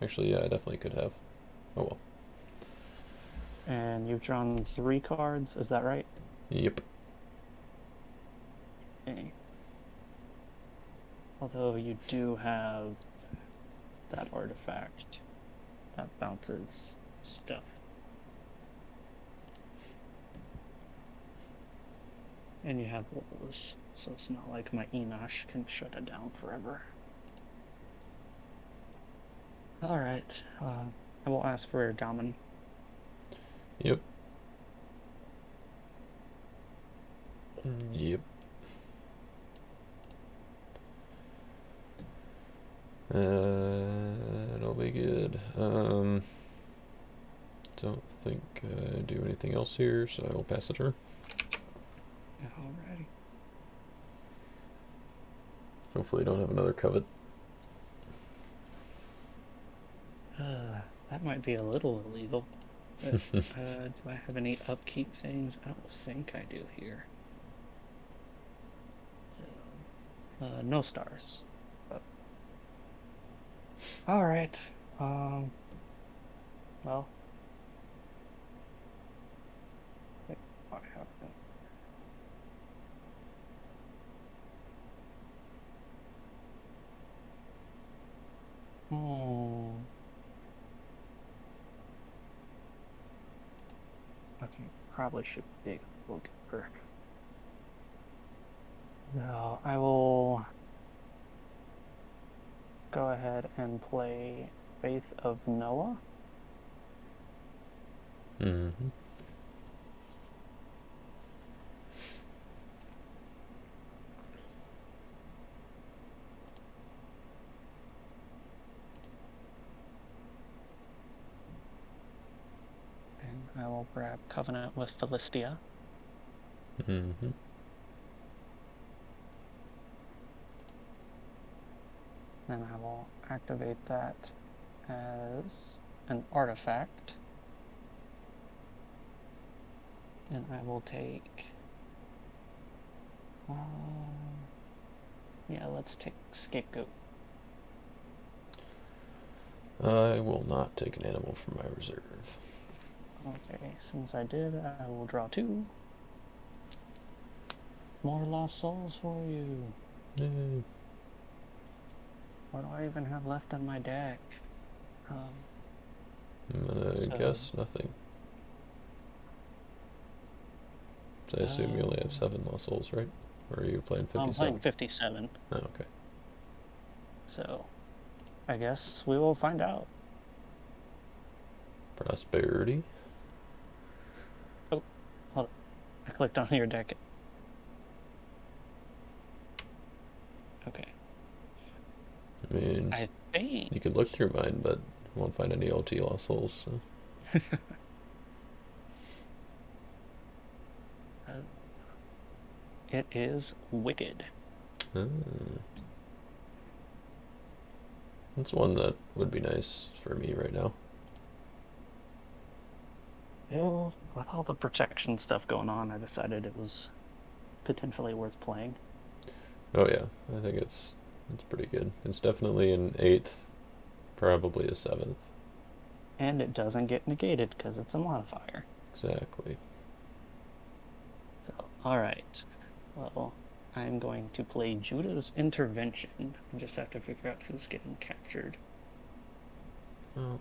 Actually, yeah, I definitely could have. Oh well. And you've drawn 3 cards, is that right? Yep. Okay. Although you do have that artifact that bounces stuff. And you have wolves, so it's not like my Enosh can shut it down forever. All right. I will ask for a Daman. Yep. Yep. It'll be good. Don't think I do anything else here, so I will pass the turn. Alrighty. Hopefully, I don't have another covet. That might be a little illegal. But do I have any upkeep things? I don't think I do here. So, no stars. But all right. Um. Well, I have that. Hmm. Okay. Probably should dig a little deeper. No, I will go ahead and play Faith of Noah. Mm-hmm. And I will grab Covenant with Philistia. Mm-hmm. And I will activate that as an artifact. And I will take. Yeah, let's take Scapegoat. I will not take an animal from my reserve. Okay, since I did, I will draw 2. More lost souls for you. Yay. What do I even have left on my deck? I So, guess nothing. So I assume you only have 7 lost souls, right? Or are you playing I'm 57? playing 57. Oh, okay. So, I guess we will find out. Prosperity. Oh, hold on. I clicked on your deck. Okay. I mean, I think you could look through mine, but won't find any OT lost souls. So. uh, it is wicked. Ah, that's one that would be nice for me right now. Yeah, with all the protection stuff going on, I decided it was potentially worth playing. Oh yeah, I think it's pretty good. It's definitely an 8th, probably a 7th. And it doesn't get negated because it's a modifier. Exactly. So, all right. Well, I'm going to play Judah's Intervention. I just have to figure out who's getting captured. Oh,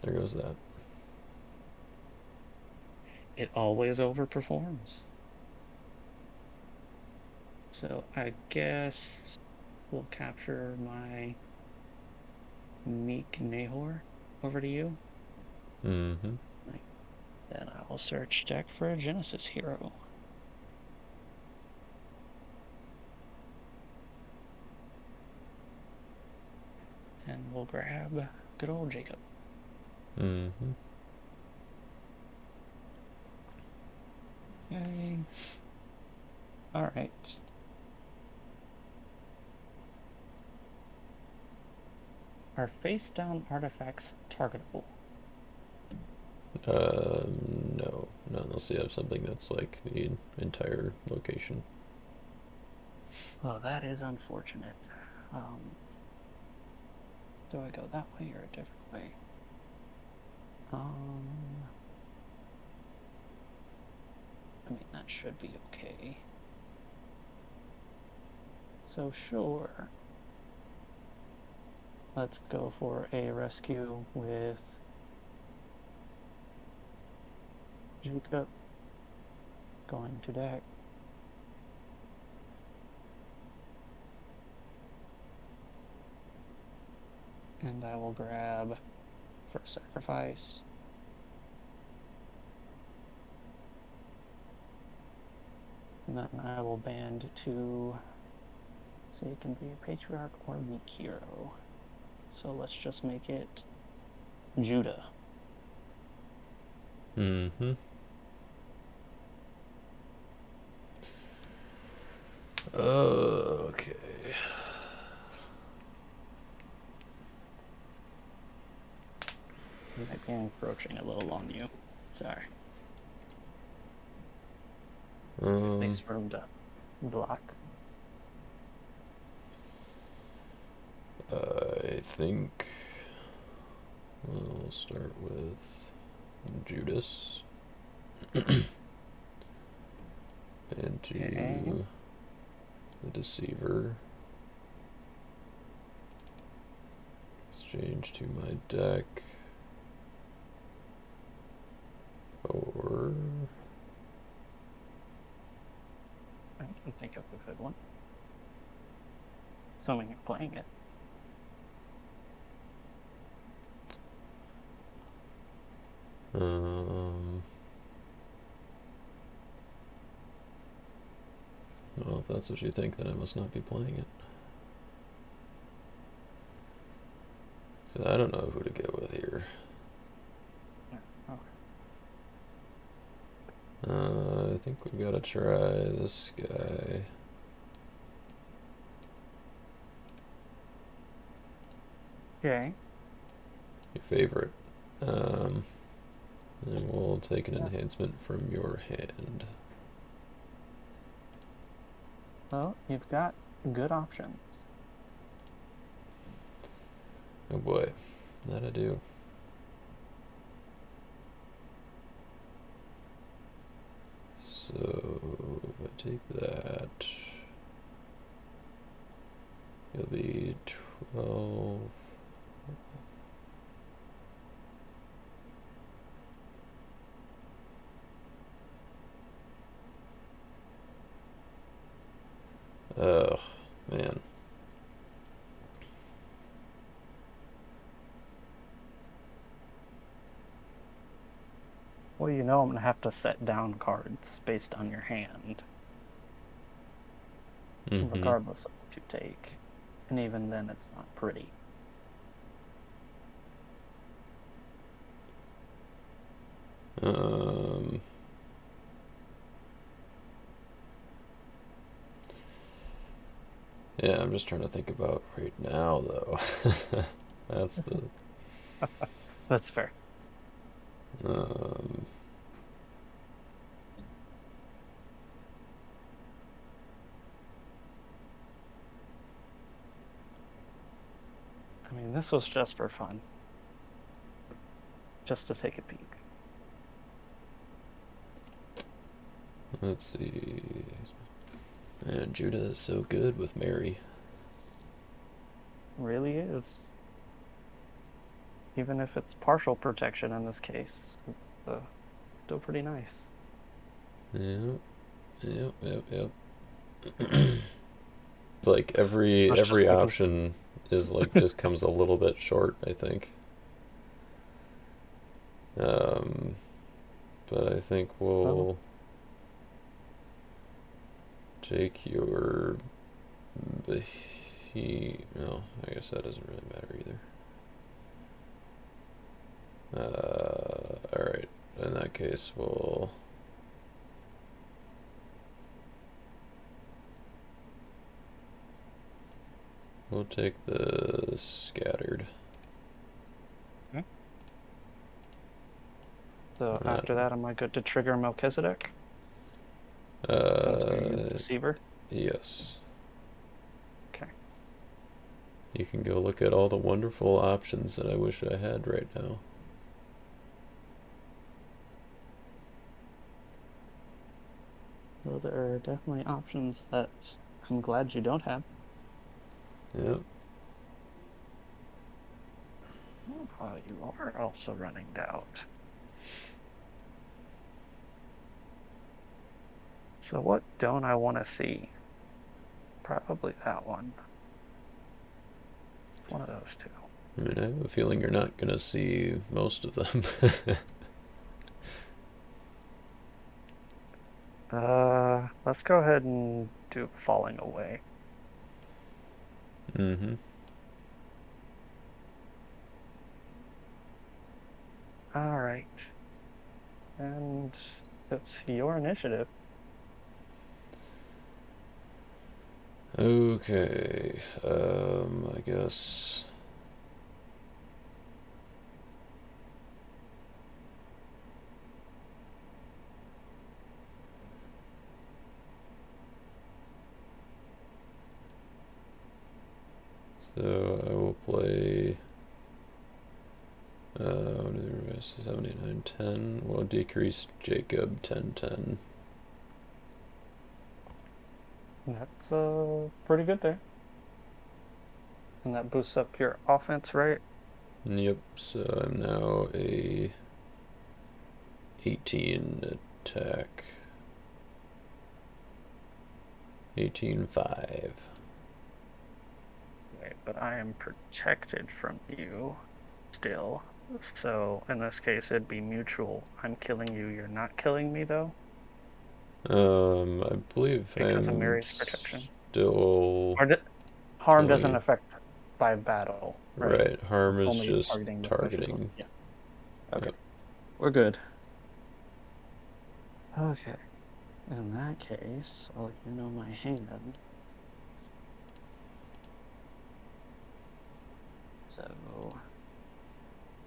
there goes that. It always overperforms. So I guess we'll capture my Meek Nahor over to you. Mm-hmm. Like, then I will search deck for a Genesis hero. And we'll grab good old Jacob. Mm-hmm. Yay. All right. Are face down artifacts targetable? No. Not unless you have something that's like the entire location. Well, that is unfortunate. Um, do I go that way or a different way? Um, I mean, that should be okay. So sure. Let's go for a rescue with Jacob going to deck. And I will grab for sacrifice. And then I will band to, say it can be a patriarch or a meek hero. So let's just make it Judah. Mm-hmm. Okay. I might be encroaching a little on you. Sorry. Um, Nice room to block. I think we'll start with Judas. And Okay. to the Deceiver. Exchange to my deck. Or I can think of a good one. Assuming you're playing it. um well, if that's what you think, then I must not be playing it. So I don't know who to go with here. Yeah. Okay. I think we've got to try this guy. Okay. Your favorite. Um, and we'll take an Yeah. enhancement from your hand. Well, you've got good options. Oh boy, that I do. So if I take that, it'll be 12. Ugh, man. Well, you know I'm gonna have to set down cards based on your hand, Mm-hmm. regardless of what you take. And even then, it's not pretty. Um, yeah, I'm just trying to think about right now, though. That's the. That's fair. Um, I mean, this was just for fun, just to take a peek. let's see. Man, Judah is so good with Mary. Really is. Even if it's partial protection in this case, it's still pretty nice. Yep, yep. It's like I was just every making. option is like just comes a little bit short, I think. Um, but I think Well, we'll take your no, I guess that doesn't really matter either. All right. In that case, we'll take the scattered. okay. So Not after that, am I good to trigger Melchizedek since we used uh Deceiver? yes. Okay. You can go look at all the wonderful options that I wish I had right now. So there are definitely options that I'm glad you don't have. Yep. Oh, you are also running doubt. So what don't I want to see? Probably that one. It's one of those two. I mean, I have a feeling you're not gonna see most of them. Let's go ahead and do falling away. Mm-hmm. All right. And it's your initiative. Okay. I guess. So I will play. 79, 10. We'll decrease Jacob 10, 10. That's pretty good there. And that boosts up your offense, right? Yep. So I'm now a 18 attack. 18, 5. Right, but I am protected from you still. So in this case, it'd be mutual. I'm killing you, you're not killing me though, I believe because of I'm Mary's protection. still Or harm doesn't only. affect by battle, right? Right. Harm It's is only just targeting the special zone. targeting. Yeah. Okay. Yep. We're good. Okay. In that case, I'll let you know my hand. So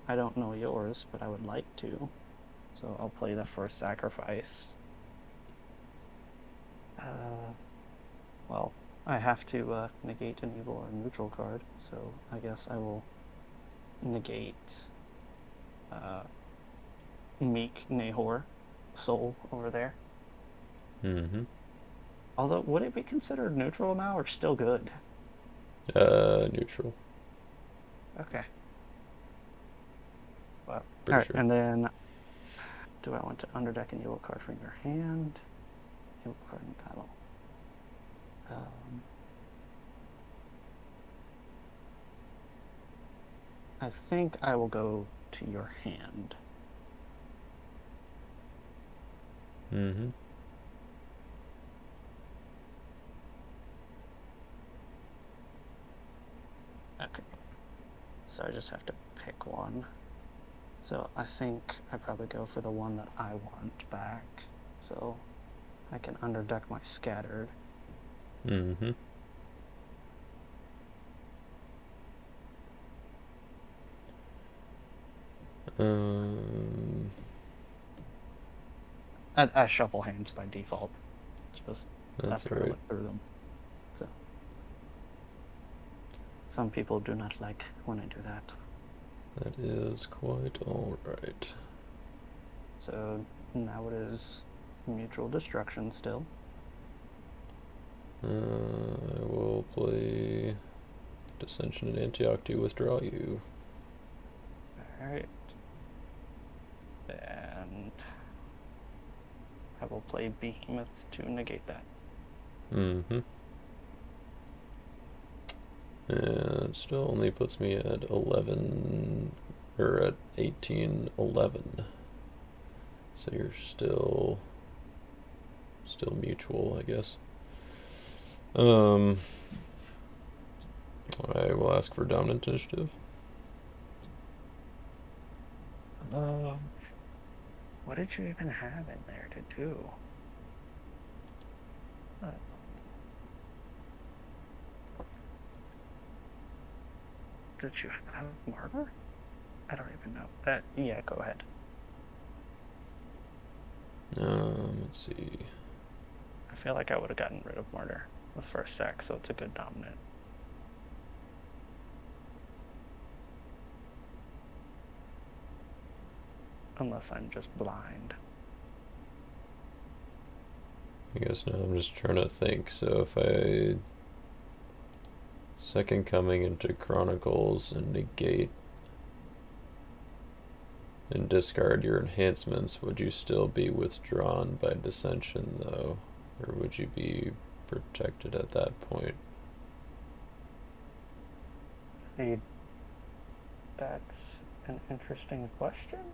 I don't know yours, but I would like to. So I'll play the first sacrifice. Uh, well, I have to negate an evil or neutral card, so I guess I will negate uh, Meek Nahor soul over there. Mm-hmm. Although, would it be considered neutral now or still good? Neutral. Okay. Well, all Pretty right. sure. And then, do I want to underdeck an evil card from your hand? Evil card in battle. Um, I think I will go to your hand. Mm-hmm. Okay. So I just have to pick one. So I think I probably go for the one that I want back. So I can underdeck my scattered. Mm-hmm. Um, I shuffle hands by default, just that's after I alright. look through them. So some people do not like when I do that. That is quite alright. So now it is mutual destruction still. I will play Dissension and Antioch to withdraw you. All right. And I will play Behemoth to negate that. Mm-hmm. And it still only puts me at 11, or at 1811. So you're still mutual, I guess. Um, I will ask for dominant initiative. Um, what did you even have in there to do? Uh, did you have murder? I don't even know. Yeah, go ahead. Let's see. I feel like I would have gotten rid of murder the first sack, so it's a good dominant. Unless I'm just blind. I guess now I'm just trying to think. So if I second coming into Chronicles and negate and discard your enhancements, would you still be withdrawn by dissension though? Or would you be protected at that point? See, that's an interesting question.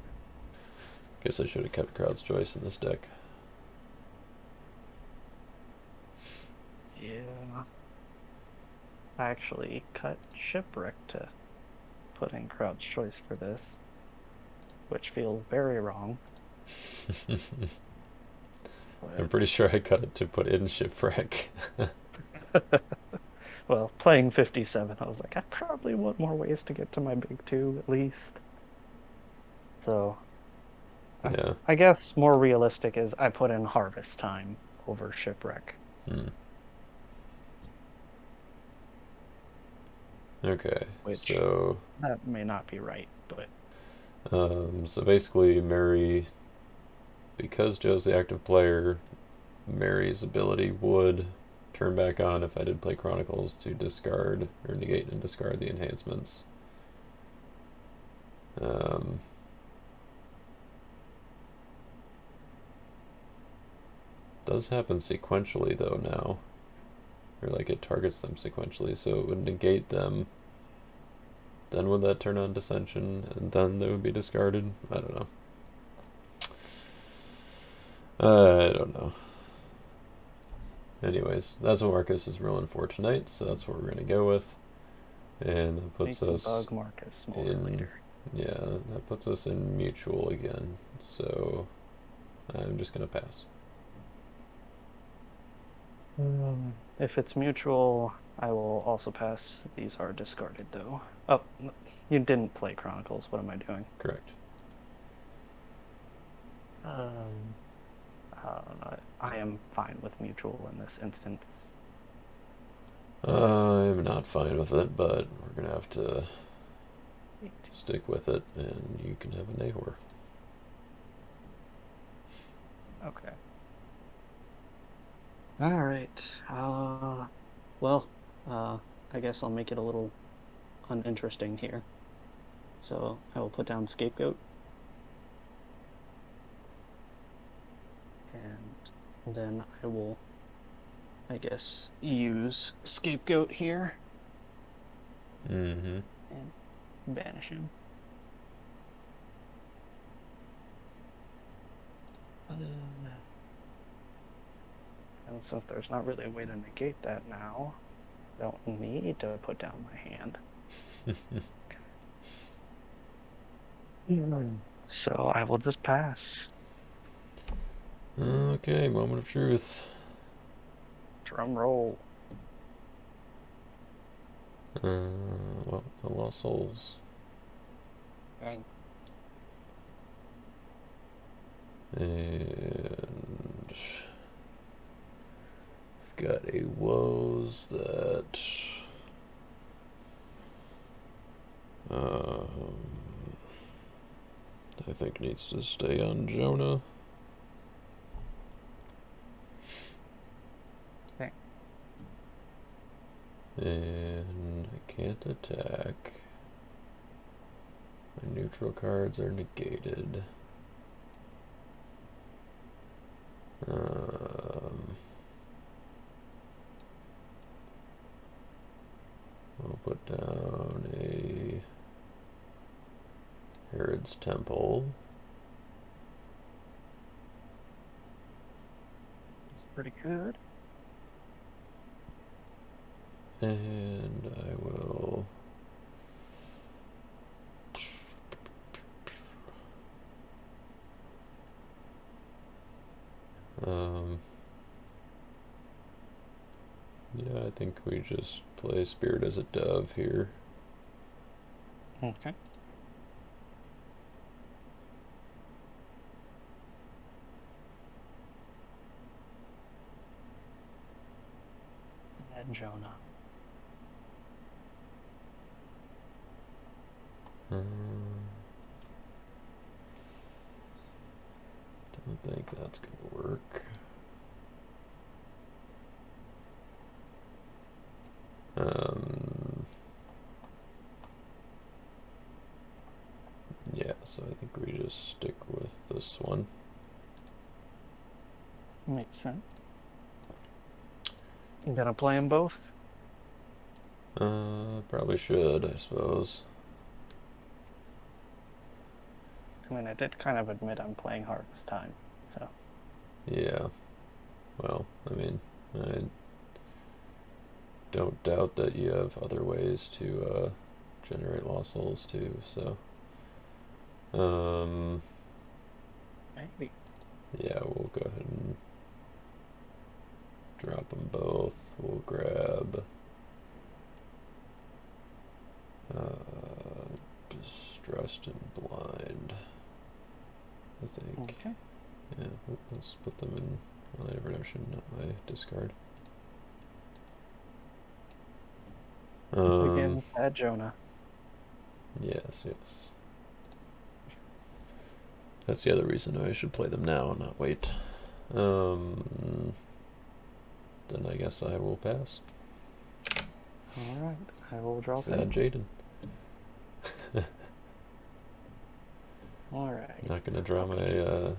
Guess I should have kept Crowd's Choice in this deck. Yeah. I actually cut Shipwreck to put in Crowd's Choice for this, which feels very wrong. I'm But pretty sure I cut it to put in Shipwreck. well, playing 57, I was like, I probably want more ways to get to my big two at least. So Yeah. I guess more realistic is I put in Harvest Time over Shipwreck, Hmm. Okay. which So, that may not be right, but so basically, Mary, because Joe's the active player, Mary's ability would turn back on if I did play Chronicles to discard or negate and discard the enhancements. Um, does happen sequentially though now, or like it targets them sequentially, so it would negate them. Then would that turn on dissension, and then they would be discarded? I don't know. I don't know. Anyways, that's what Marcus is rolling for tonight, so that's what we're gonna go with, and that puts sneaky us bug Marcus Smolder in. later. Yeah, that puts us in mutual again. So I'm just gonna pass. If it's mutual, I will also pass. These are discarded though. Oh, you didn't play Chronicles. What am I doing? Correct. Um, I am fine with mutual in this instance. I'm not fine with it, but we're gonna have to stick with it, and you can have a Nahor. Okay. All right. Well, I guess I'll make it a little uninteresting here. So I will put down Scapegoat, and then I will, I guess, use Scapegoat here Mm-hmm. and banish him. And since there's not really a way to negate that now, I don't need to put down my hand. So I will just pass. Okay, moment of truth. Drum roll. Well, I lost souls. Dang. And I've got a woes that um, I think needs to stay on Jonah. Okay. And I can't attack. My neutral cards are negated. I'll put down a Herod's Temple. That's pretty good. And I will yeah, I think we just play Spirit as a Dove here. Okay. And Jonah. Don't think that's gonna work. Yeah, so I think we just stick with this one. Makes sense. You gonna play them both? Probably should, I suppose. I mean, I did kind of admit I'm playing hard this time, so. Yeah. Well, I mean, I don't doubt that you have other ways to generate lost souls too, so. Maybe. Yeah, we'll go ahead and drop them both. We'll grab Distressed and Blind, I think. Okay. Yeah, let's put them in my redemption, not my discard. Again, bad Jonah. Yes, yes. That's the other reason I should play them now and not wait. Then I guess I will pass. Alright, I will draw Sad 2. Jaden. Alright. Not gonna draw my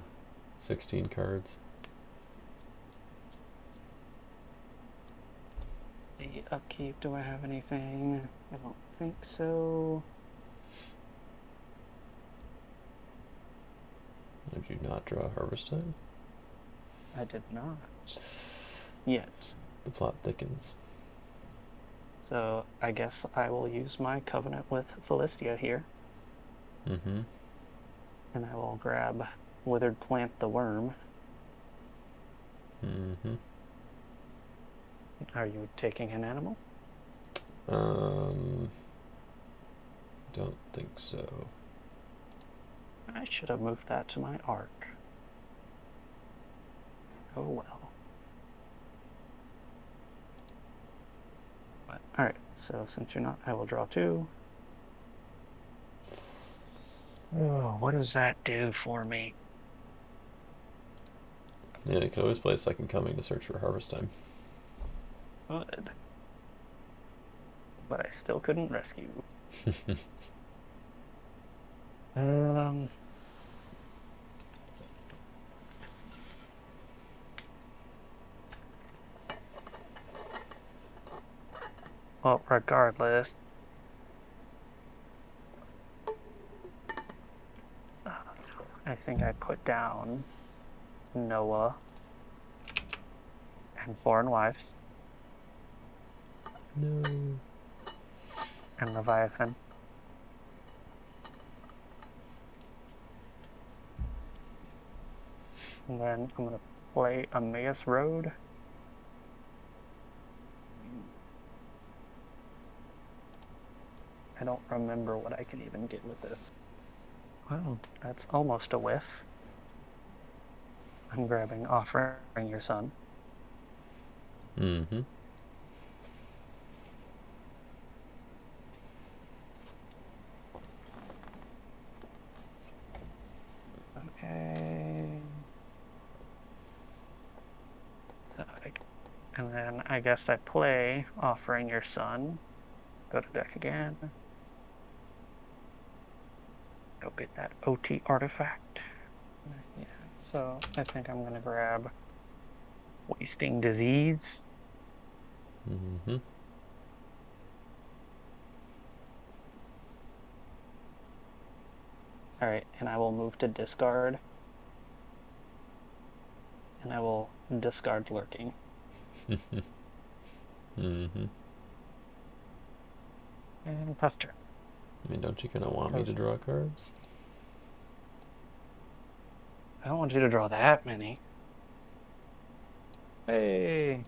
16 cards. The upkeep, do I have anything? I don't think so. Did you not draw Harvest Time? I did not. Yet. The plot thickens. So I guess I will use my covenant with Philistia here. Mm-hmm. And I will grab Withered Plant the Worm. Mm-hmm. Are you taking an animal? Don't think so. I should have moved that to my arc. Oh well. But, alright, so since you're not, I will draw 2. Oh, what does that do for me? Yeah, you can always play Second Coming to search for Harvest Time. Good. But I still couldn't rescue. Um, well, regardless, I think I put down Noah and Foreign Wives No. and Leviathan. And then I'm gonna play Emmaus Road. I don't remember what I can even get with this. Well, that's almost a whiff. I'm grabbing Offering Your Son. Mm-hmm. Okay. And then I guess I play Offering Your Son. Go to deck again. Go get that OT artifact. Yeah, so I think I'm gonna grab Wasting Disease. Mm-hmm. All right, and I will move to discard, and I will discard Lurking. Mm-hmm. And Pester. I mean, don't you kind of want me to Because draw cards? I don't want you to draw that many. Hey,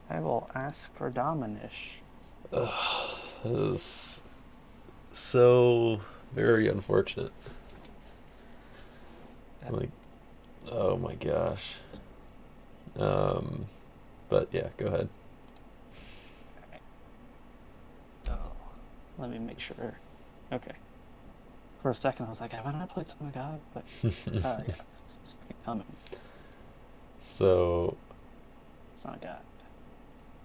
I will ask for Dominish. Ugh, this is so very unfortunate. That, Like, oh my gosh. Um, but yeah, go ahead. okay. So let me make sure. Okay. For a second, I was like, haven't I played Son of God? But yeah, it's coming. So, Son of God.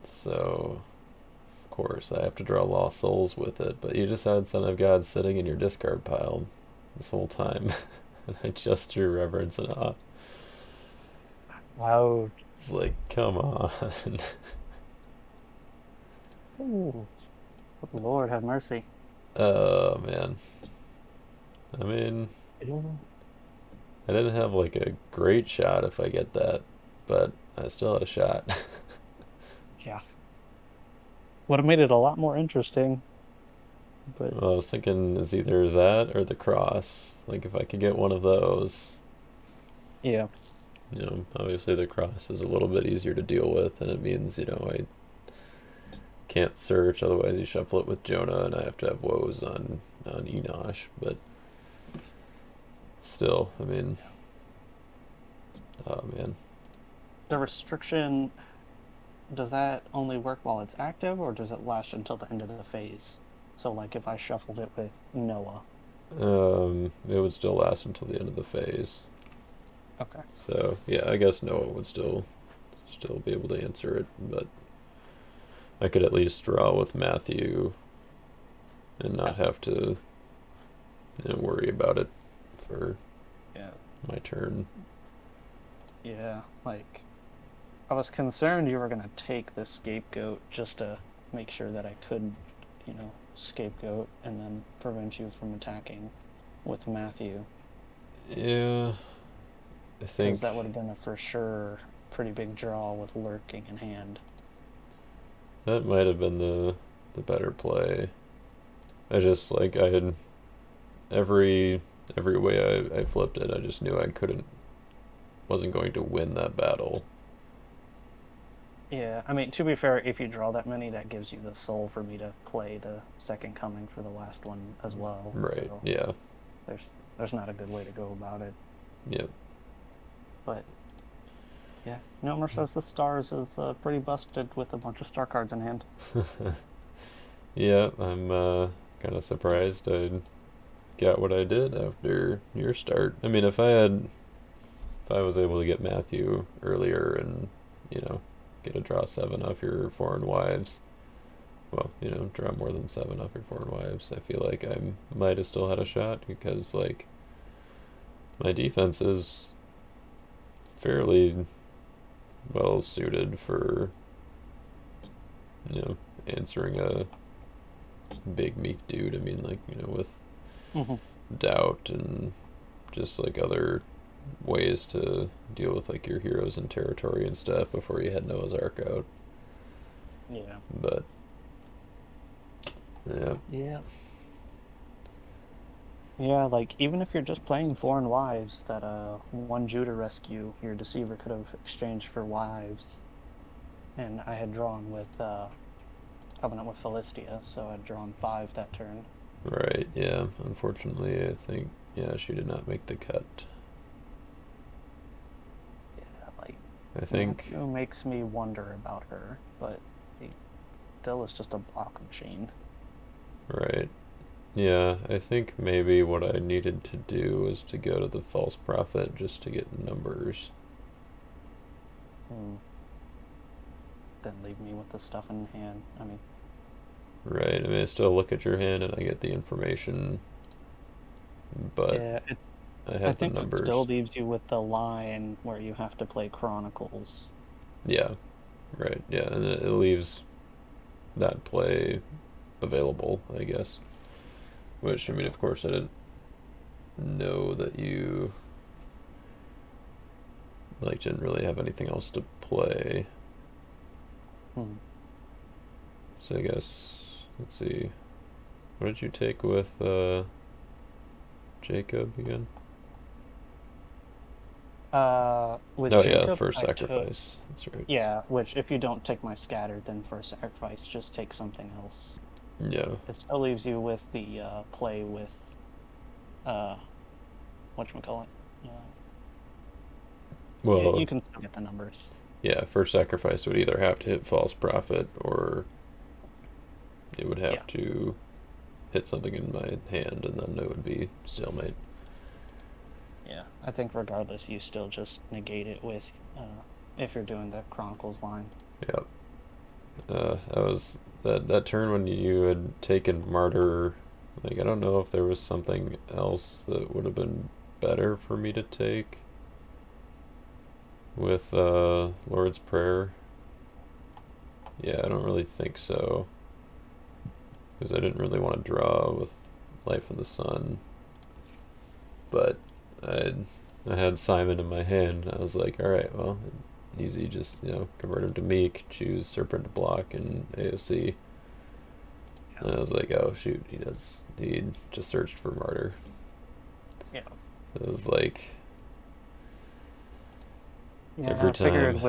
so, of course, I have to draw Lost Souls with it, but you just had Son of God sitting in your discard pile this whole time, and I just drew Reverence and Awe. Wow. It's like, come on. Ooh, Lord have mercy. Oh, man. I mean, Yeah. I didn't have like a great shot if I get that, but I still had a shot. Yeah. Would have made it a lot more interesting, but Well, I was thinking it's either that or the cross. Like if I could get one of those, yeah. obviously the cross is a little bit easier to deal with, and it means I can't search. Otherwise, you shuffle it with Jonah, and I have to have woes on Enosh. But still, I mean, oh man, The restriction, does that only work while it's active, or does it last until the end of the phase? So, like, if I shuffled it with Noah. it would still last until the end of the phase. Okay. So yeah, I guess Noah would still be able to answer it, but I could at least draw with Matthew and Yeah. not have to worry about it for Yeah. my turn. Yeah. Like, I was concerned you were going to take the scapegoat just to make sure that I couldn't, scapegoat and then prevent you from attacking with Matthew, Yeah, I because think that would have been a for sure pretty big draw with Lurking in hand. that might have been the better play. I just like I had every way I flipped it, I just knew I wasn't going to win that battle. Yeah, I mean, to be fair, if you draw that many, that gives you the soul for me to play the second coming for the last one as well. Right? So Yeah. there's there's not a good way to go about it. Yep. But yeah, Nomer says the stars is pretty busted with a bunch of star cards in hand. Yeah, I'm kind of surprised I got what I did after your start. I mean, if I was able to get Matthew earlier and, you know, get a draw 7 off your foreign wives, well, you know, draw more than 7 off your foreign wives, I feel like I might have still had a shot because, like, my defense is fairly well suited for, you know, answering a big meek dude. I mean, like, you know, with Mm-hmm. doubt and just like other ways to deal with like your heroes and territory and stuff before you had Noah's Ark out. Yeah. But yeah, Yeah. Yeah, like even if you're just playing foreign wives, that one Judah rescue your deceiver could have exchanged for wives, and I had drawn with Covenant with Philistia, so I'd drawn 5 that turn. right, yeah. Unfortunately, I think yeah she did not make the cut. Yeah, like I think Matthew makes me wonder about her, but he still is just a block machine. right. Yeah, I think maybe what I needed to do was to go to the false prophet just to get numbers. Hmm. Then leave me with the stuff in hand. I mean, Right. I mean, I still look at your hand and I get the information, but yeah, I I have the think it still numbers. leaves you with the line where you have to play Chronicles. Yeah, right. Yeah, and it leaves that play available, I guess. Which, I mean, of course, I didn't know that you like didn't really have anything else to play. Hmm. So I guess let's see. What did you take with Jacob again? With Oh yeah, Jacob, first I took, sacrifice. That's right. yeah, which if you don't take my scattered, then for sacrifice, just take something else. Yeah. It still leaves you with the play with uh whatchamacallit. You Well, can still get the numbers. yeah, first sacrifice would either have to hit false prophet or it would Yeah. have to hit something in my hand, and then it would be stalemate. Yeah. I think regardless, you still just negate it with if you're doing the Chronicles line. Yep. That was that turn when you had taken martyr. Like I don't know if there was something else that would have been better for me to take with Lord's Prayer. Yeah, I don't really think so because I didn't really want to draw with Life in the Sun, but I I had Simon in my hand. I was like, all right, well, easy, just convert him to Meek, choose Serpent to block and AOC. Yeah. And I was like, oh shoot, he just searched for Martyr. Yeah. It was like Yeah, every time.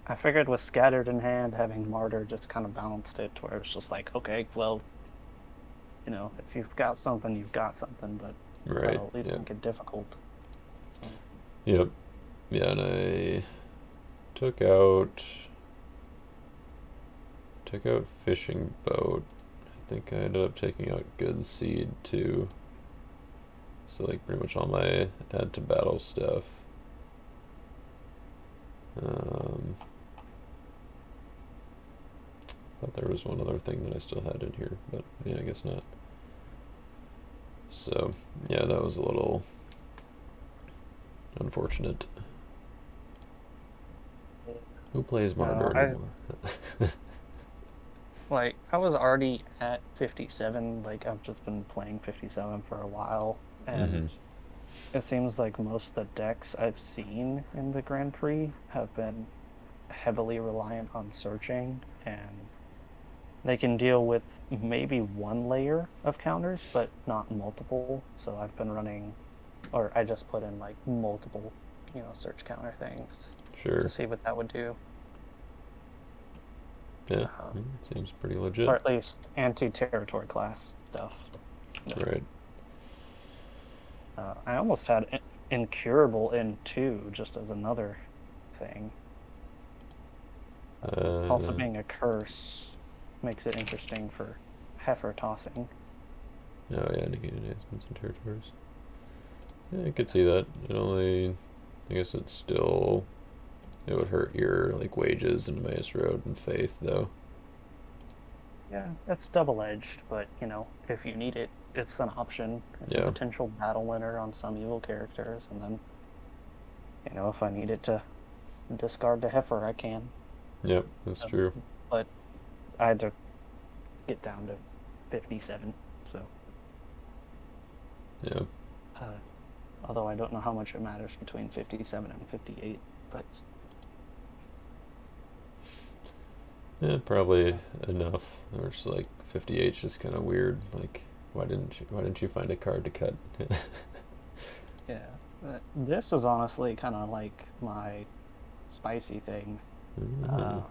I figured with Scattered in hand, having Martyr just kind of balanced it to where it's just like, okay, well, if you've got something, you've got something, but Right. that'll at least Yep. make it difficult. So, Yep. Yeah, and I took out fishing boat. I think I ended up taking out good seed too. So like pretty much all my add to battle stuff. Um, thought there was one other thing that I still had in here, but yeah, I guess not. So yeah, that was a little unfortunate. Who plays no, Martyr I anymore? I was already at 57. Like I've just been playing 57 for a while, Mm-hmm. and it seems like most of the decks I've seen in the Grand Prix have been heavily reliant on searching, and they can deal with maybe one layer of counters, but not multiple. So I've been running, or I just put in like multiple, search counter things to Sure. see what that would do. Yeah, Uh, seems pretty or legit. at least anti-territory class stuff. But Right. I almost had incurable in two just as another thing. Also Uh, being a curse makes it interesting for heifer tossing. Oh yeah, negate enhancements and territories. Yeah, I could see that. I guess it would hurt your like wages and Mace Road and Faith though. Yeah, it's double-edged, but if you need it, it's an option. It's a Yeah, potential battle winner on some evil characters, and then if I needed to discard the heifer, I can. yep, that's Um, true. but I had to get down to 57. So, Yeah, uh, although I don't know how much it matters between 57 and 58, but yeah, probably uh, enough. Or just like 58's just kind of weird. Like, why didn't you find a card to cut? yeah, this is honestly kind of like my spicy thing, Mm, uh,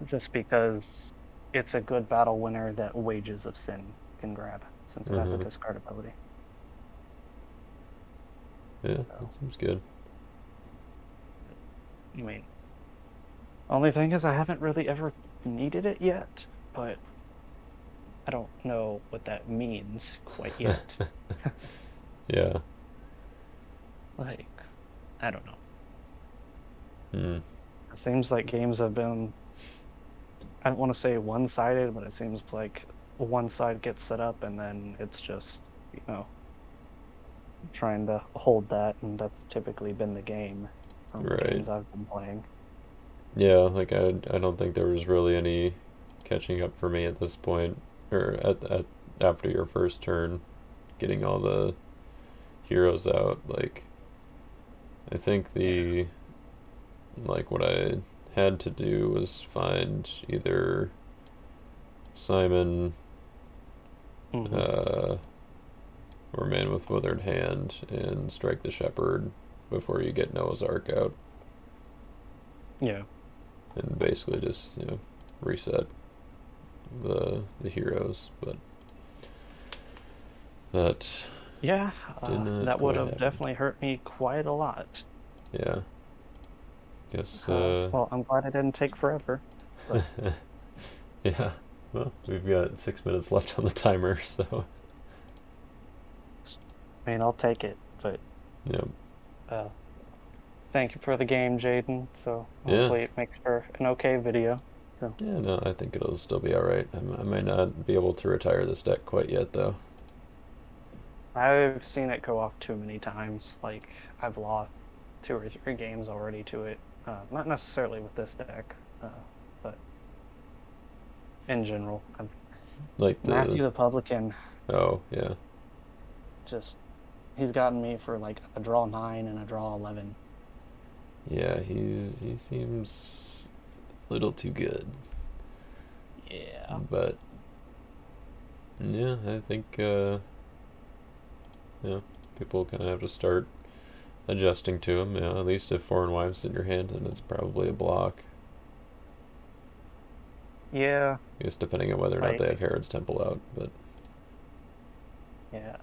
just because it's a good battle winner that Wages of Sin can grab since it has a uh-huh. discard ability. Yeah, So, that seems good. I mean, only thing is I haven't really ever needed it yet, but I don't know what that means quite yet. Yeah. Like, I don't know. Mm, It seems like games have been, I don't want to say one-sided, but it seems like one side gets set up and then it's just, trying to hold that, and that's typically been the game from the right. games I've been playing. Yeah, like I don't think there was really any catching up for me at this point, or at after your first turn, getting all the heroes out. Like I think Yeah. the like what I had to do was find either Simon, Hmm. uh, or Man with Withered Hand and strike the Shepherd before you get Noah's Ark out, Yeah. and basically just reset the heroes. But that Yeah, did not that would quite have happen. definitely hurt me quite a lot. Yeah, guess Well, I'm glad it didn't take forever, but yeah. Well, we've got 6 minutes left on the timer, so I mean, I'll take it. But yeah, uh, thank you for the game, Jaden. So yeah, hopefully it makes for an okay video. So yeah. No, I think it'll still be all right. I might not be able to retire this deck quite yet, though. I've seen it go off too many times. Like I've lost two or three games already to it. Not necessarily with this deck, but in general. Like the Matthew the Publican oh yeah, just he's gotten me for like a draw 9 and a draw 11. yeah. He seems a little too good, Yeah. but yeah, I think people kind of have to start adjusting to him. At least if Foreign Wives in your hand, then it's probably a block. Yeah, I guess depending on whether or not they have like Herod's Temple out, but yeah.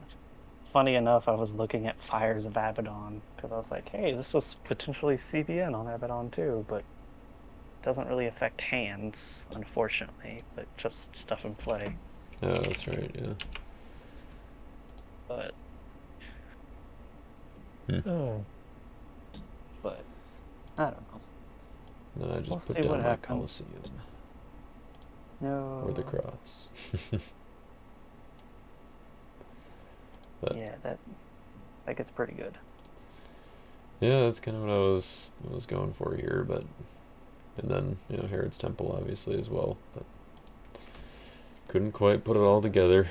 Funny enough, I was looking at Fires of Abaddon because I was like, hey, this is potentially CBN on Abaddon too, but it doesn't really affect hands, unfortunately, but just stuff in play. oh, that's right. Yeah. But Hmm. oh, but I don't know. Then I We'll just put see what down my happens. Colosseum or the No. cross. But Yeah, that gets pretty good. yeah, that's kind of what I was going for here. But and then Herod's Temple obviously as well. But couldn't quite put it all together.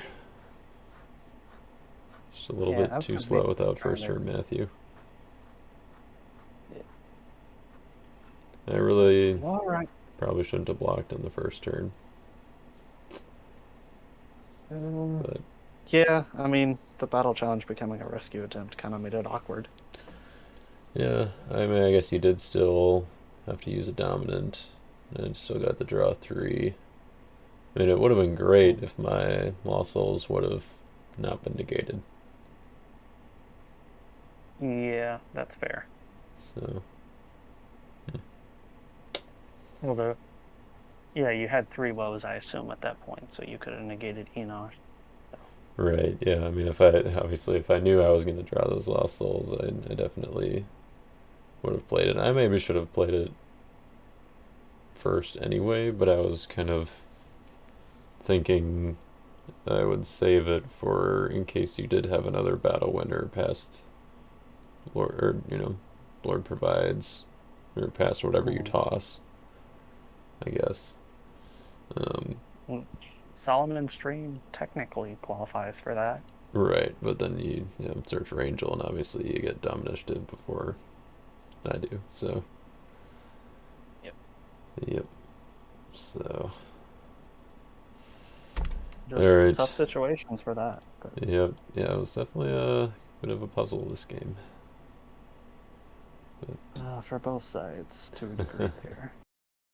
Just a little Yeah, bit I've too been slow maybe without trying first to. turn Matthew. Yeah. I really All right. probably shouldn't have blocked on the first turn. Um, But yeah, I mean, the battle challenge becoming a rescue attempt kind of made it awkward. yeah, I mean, I guess you did still have to use a dominant, and still got the draw 3. I mean, it would have been great Mm. if my Lost Souls would have not been negated. Yeah, that's fair. So, Although, yeah, you had three woes, I assume, at that point, so you could have negated Enosh. So. Right, yeah. I mean, if I knew I was going to draw those Lost Souls, I definitely would have played it. I maybe should have played it first anyway, but I was kind of thinking I would save it for in case you did have another battle winner past Lord, or Lord provides, or past whatever you Mhm. toss, I guess. Um, Well, Solomon's Dream technically qualifies for that. right, but then search for Angel, and obviously you get Domination before I do. So, Yep. yep. So, all Just tough right. situations for that. But Yep. Yeah, it was definitely a bit of a puzzle this game. for both sides to a degree there.